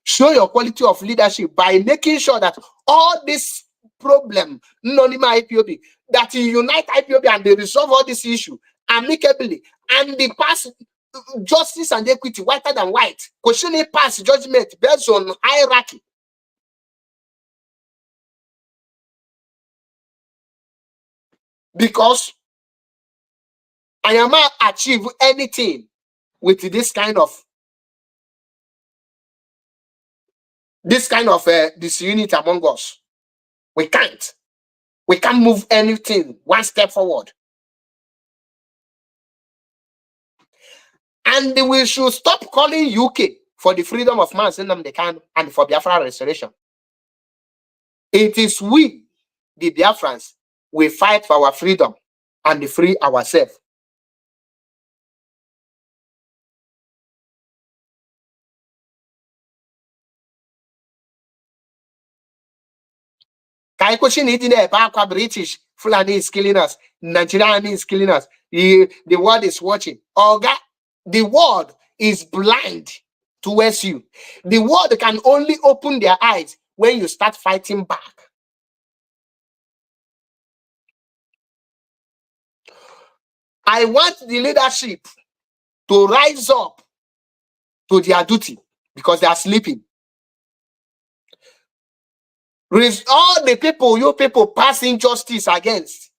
show your quality of leadership by making sure that all this problem, non-IPOB, IPOB, that you unite IPOB and they resolve all this issue amicably and they pass justice and equity whiter than white. Questioning pass judgment based on hierarchy. Because I am not achieve anything with this kind of disunity among us. We can't move anything one step forward. And we should stop calling UK for the freedom of man and for Biafra restoration. It is we, the Biafrans, we fight for our freedom and free ourselves. British, Fulani is killing us, Nigerian is killing us, the world is watching. Oga, the world is blind towards you. The world can only open their eyes when you start fighting back. I want the leadership to rise up to their duty because they are sleeping. All the people, you people passing justice against,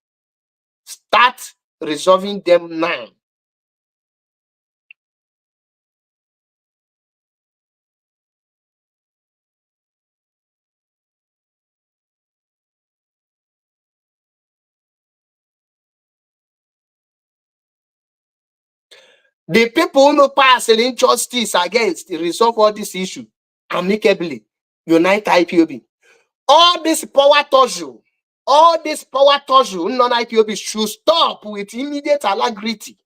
start resolving them now. The people who pass injustice against resolve all this issue amicably. Unite IPOB. All this power torture, non-IPOB should stop with immediate alacrity.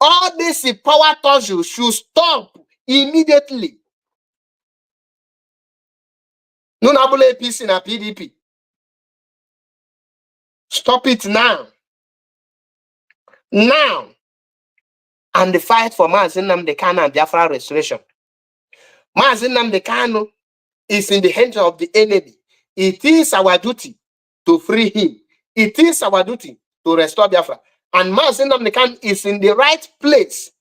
All this power torture should stop immediately. No nabule APC na PDP. Stop it now. Now. And the fight for Mazi Nnamdi Kanu and Biafra restoration. Mazi Nnamdi Kanu is in the hands of the enemy. It is our duty to free him. It is our duty to restore Biafra. And Mazi Nnamdi Kanu is in the right place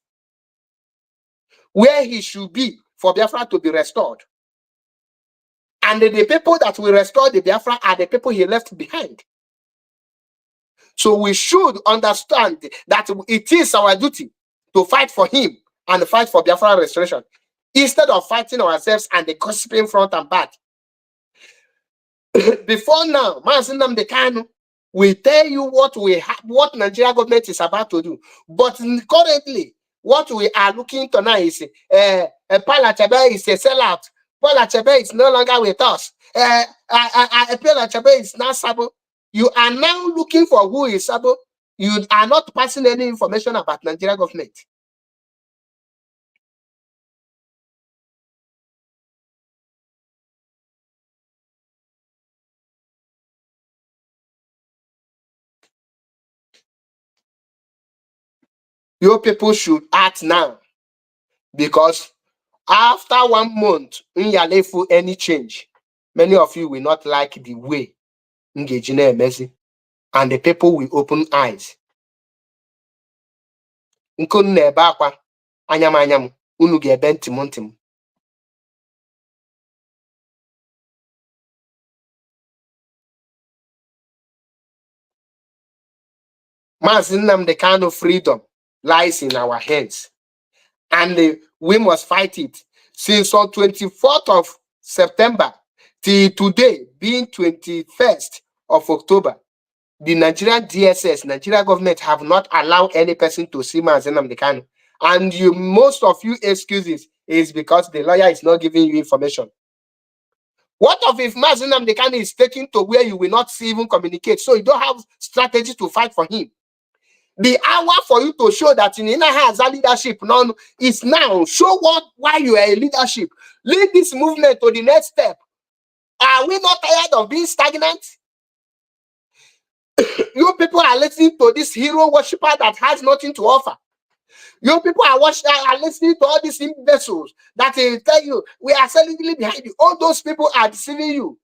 where he should be for Biafra to be restored. And the people that will restore the Biafra are the people he left behind. So we should understand that it is our duty to fight for him and fight for Biafra restoration, instead of fighting ourselves and the gossiping front and back. Before now, Mazi Nnamdi Kanu will tell you what Nigeria government is about to do. But currently, what we are looking to now is Paul Achebe is a sellout. Paul Achebe is no longer with us. Paul Achebe is now Sabo. You are now looking for who is Sabo. You are not passing any information about Nigeria government. Your people should act now, because after 1 month, in Yalefu any change, many of you will not like the way Ngejine Emezi, and the people will open eyes. Nkunu na-ebe akwa anyam unu ga-ebe ntim. Mazi Nnamdi Kanu freedom lies in our hands, and we must fight it. Since on 24th of September till today, being 21st of October, the Nigerian DSS, Nigeria government, have not allowed any person to see Mazi Nnamdi Kanu. And most of you excuses is because the lawyer is not giving you information. What if Mazi Nnamdi Kanu is taken to where you will not even communicate, so you don't have strategy to fight for him? The hour for you to show that in Ina has a leadership now is now. Show why you are a leadership. Lead this movement to the next step. Are we not tired of being stagnant? You people are listening to this hero worshiper that has nothing to offer. You people are listening to all these vessels that tell you we are silently behind you. All those people are deceiving you.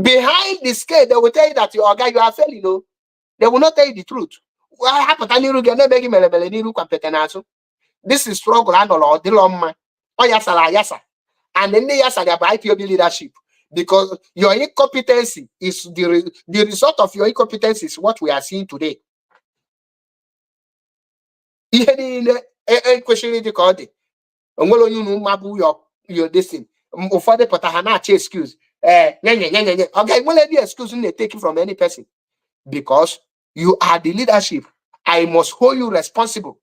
Behind the scale, they will tell you that you are failing. No, they will not tell you the truth. This is struggle and all the long yasa. And then they yasa by IPOB leadership, because your incompetency is the result of your incompetence is what we are seeing today. Questioning the code. Your destiny. Ufade potahana excuse. Okay, well, let the excuse take it from any person. Because you are the leadership. I must hold you responsible.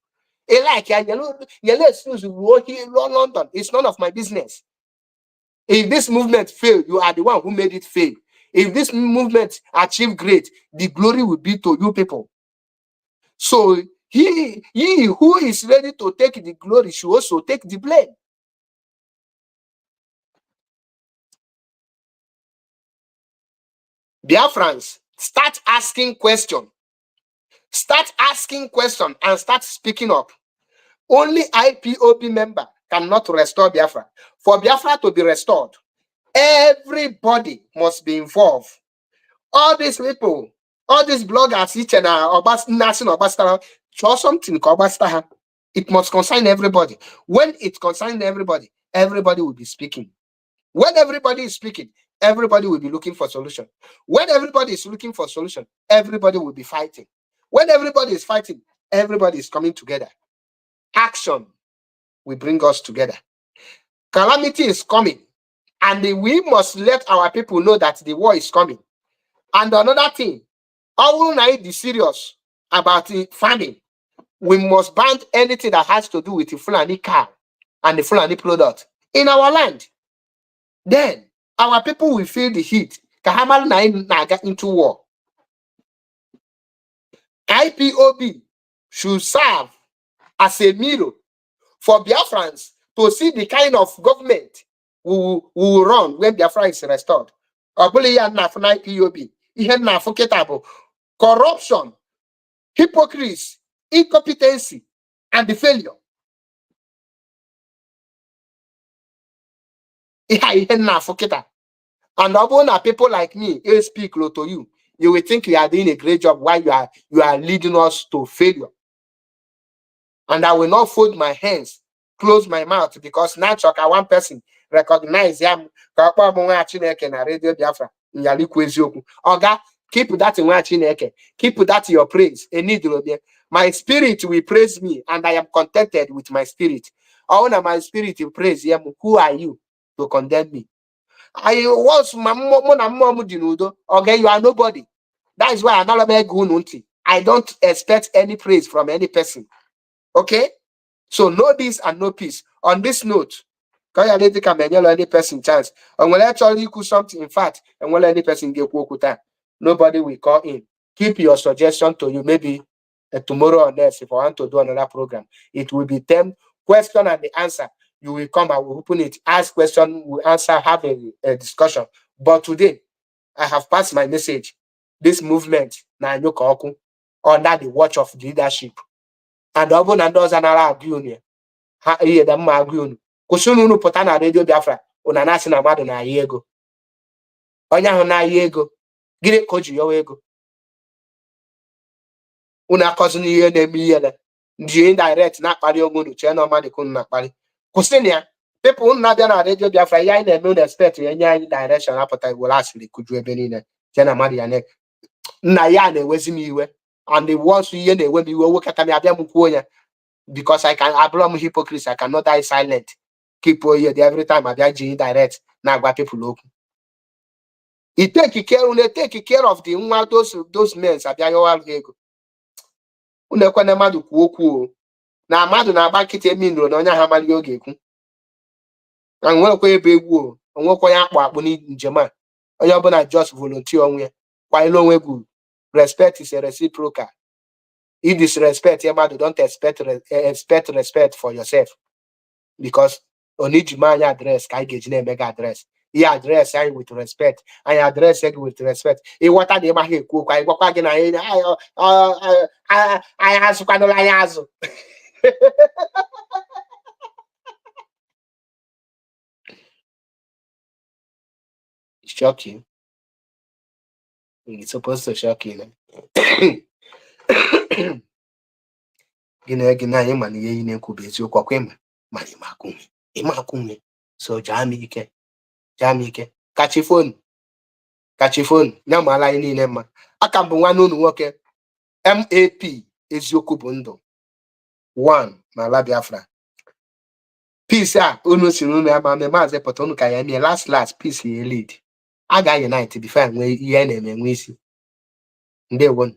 Like yellow excuse in London. It's none of my business. If this movement failed, you are the one who made it fail. If this movement achieved great, the glory will be to you people. So he who is ready to take the glory should also take the blame. Biafrans, start asking questions. Start asking questions and start speaking up. Only IPOB member cannot restore Biafra. For Biafra to be restored, everybody must be involved. All these people, all these bloggers, each and show something. It must concern everybody. When it concerns everybody, everybody will be speaking. When everybody is speaking, everybody will be looking for solution. When everybody is looking for solution, everybody will be fighting. When everybody is fighting, everybody is coming together. Action will bring us together. Calamity is coming, and we must let our people know that the war is coming. And another thing, I will not be serious about the famine. we must ban anything that has to do with the Fulani cow and the Fulani product in our land. Then our people will feel the heat. Kahamal Naga into war. IPOB should serve as a mirror for Biafrans to see the kind of government we will run when Biafra is restored. IPOB, corruption, hypocrisy, incompetency, and the failure. And although people like me speak to you, you will think you are doing a great job while you are leading us to failure. And I will not fold my hands, close my mouth, because now one person recognize him. Radio Biafra. Oga, keep that in Chineke. Keep that your praise. My spirit will praise me, and I am contented with my spirit. Now my spirit will praise him. Who are you to condemn me? I was my mom. Okay, you are nobody. That is why I don't expect any praise from any person. Okay? So know this and know peace. On this note, can you any person chance? And when I tell you something, in fact, and when any person get time, nobody will call in. Keep your suggestion to you. Maybe tomorrow or next, if I want to do another program, it will be 10 question and the answer. You will come, I will open it, ask question, we answer, have a discussion. But today, I have passed my message. This movement, under the watch of leadership. And ọbụ na ndị ọzọ nara agụ unu ha ihe da mma agụ unu kwụsịrị unu pụta na redio Biafra unu na-asị na mmadụ na-ayị ego onye ahụ na-ayị ego gịnị ka o ji yọwa ego unu akọzi n'ihe na-eme ihe ndị indirect na-akparị onwe unu chee na ọmadị ka unu na-akparị kwụsị na ya people unu na-abịa na redio Biafra ihe anyị na-eme unu expect enye anyị direction apụta iwere asịrị kuju ebe niile chee na mmadụ ya nna ya na-ewezi m iwe. And the ones who hear when we work at because I belong hypocrisy, I cannot die silent. Keep here every time I be direct. Now got people look. He take care of the those men. I be your ego. Unekwana madu kuoku. Na madu na bakite minro na onya hamali oge ku. And when ko ebe egwu, onwe ko ya akpo ni njema. Onye obuna just volunteer onwe. Kwa ilo onwe good. Respect is a reciprocal. If disrespect, don't expect respect for yourself. Because only Jumanya address, I get mega address. He address I with respect. I address it with respect. He what are the mahi cook? I walk again. I ask Kanola. Shock you. It's supposed to shock you. Gịnị anyị ma na ihe ị na-ekwu bụ eziokwu ọkwa ịma ịma akwụnwe so jaa m ike kachi fonu ya maala anyị niile mma aka m bụ nwanne unu nwoke MAP eziokwu bụ ndụ 1 n'ala Biafra. Peace a unu siri unu ama mme maazị pụta unu ka ya mie last peace ya lead a ga-unite before nwee ihe na-eme nwe isi. Ndewo.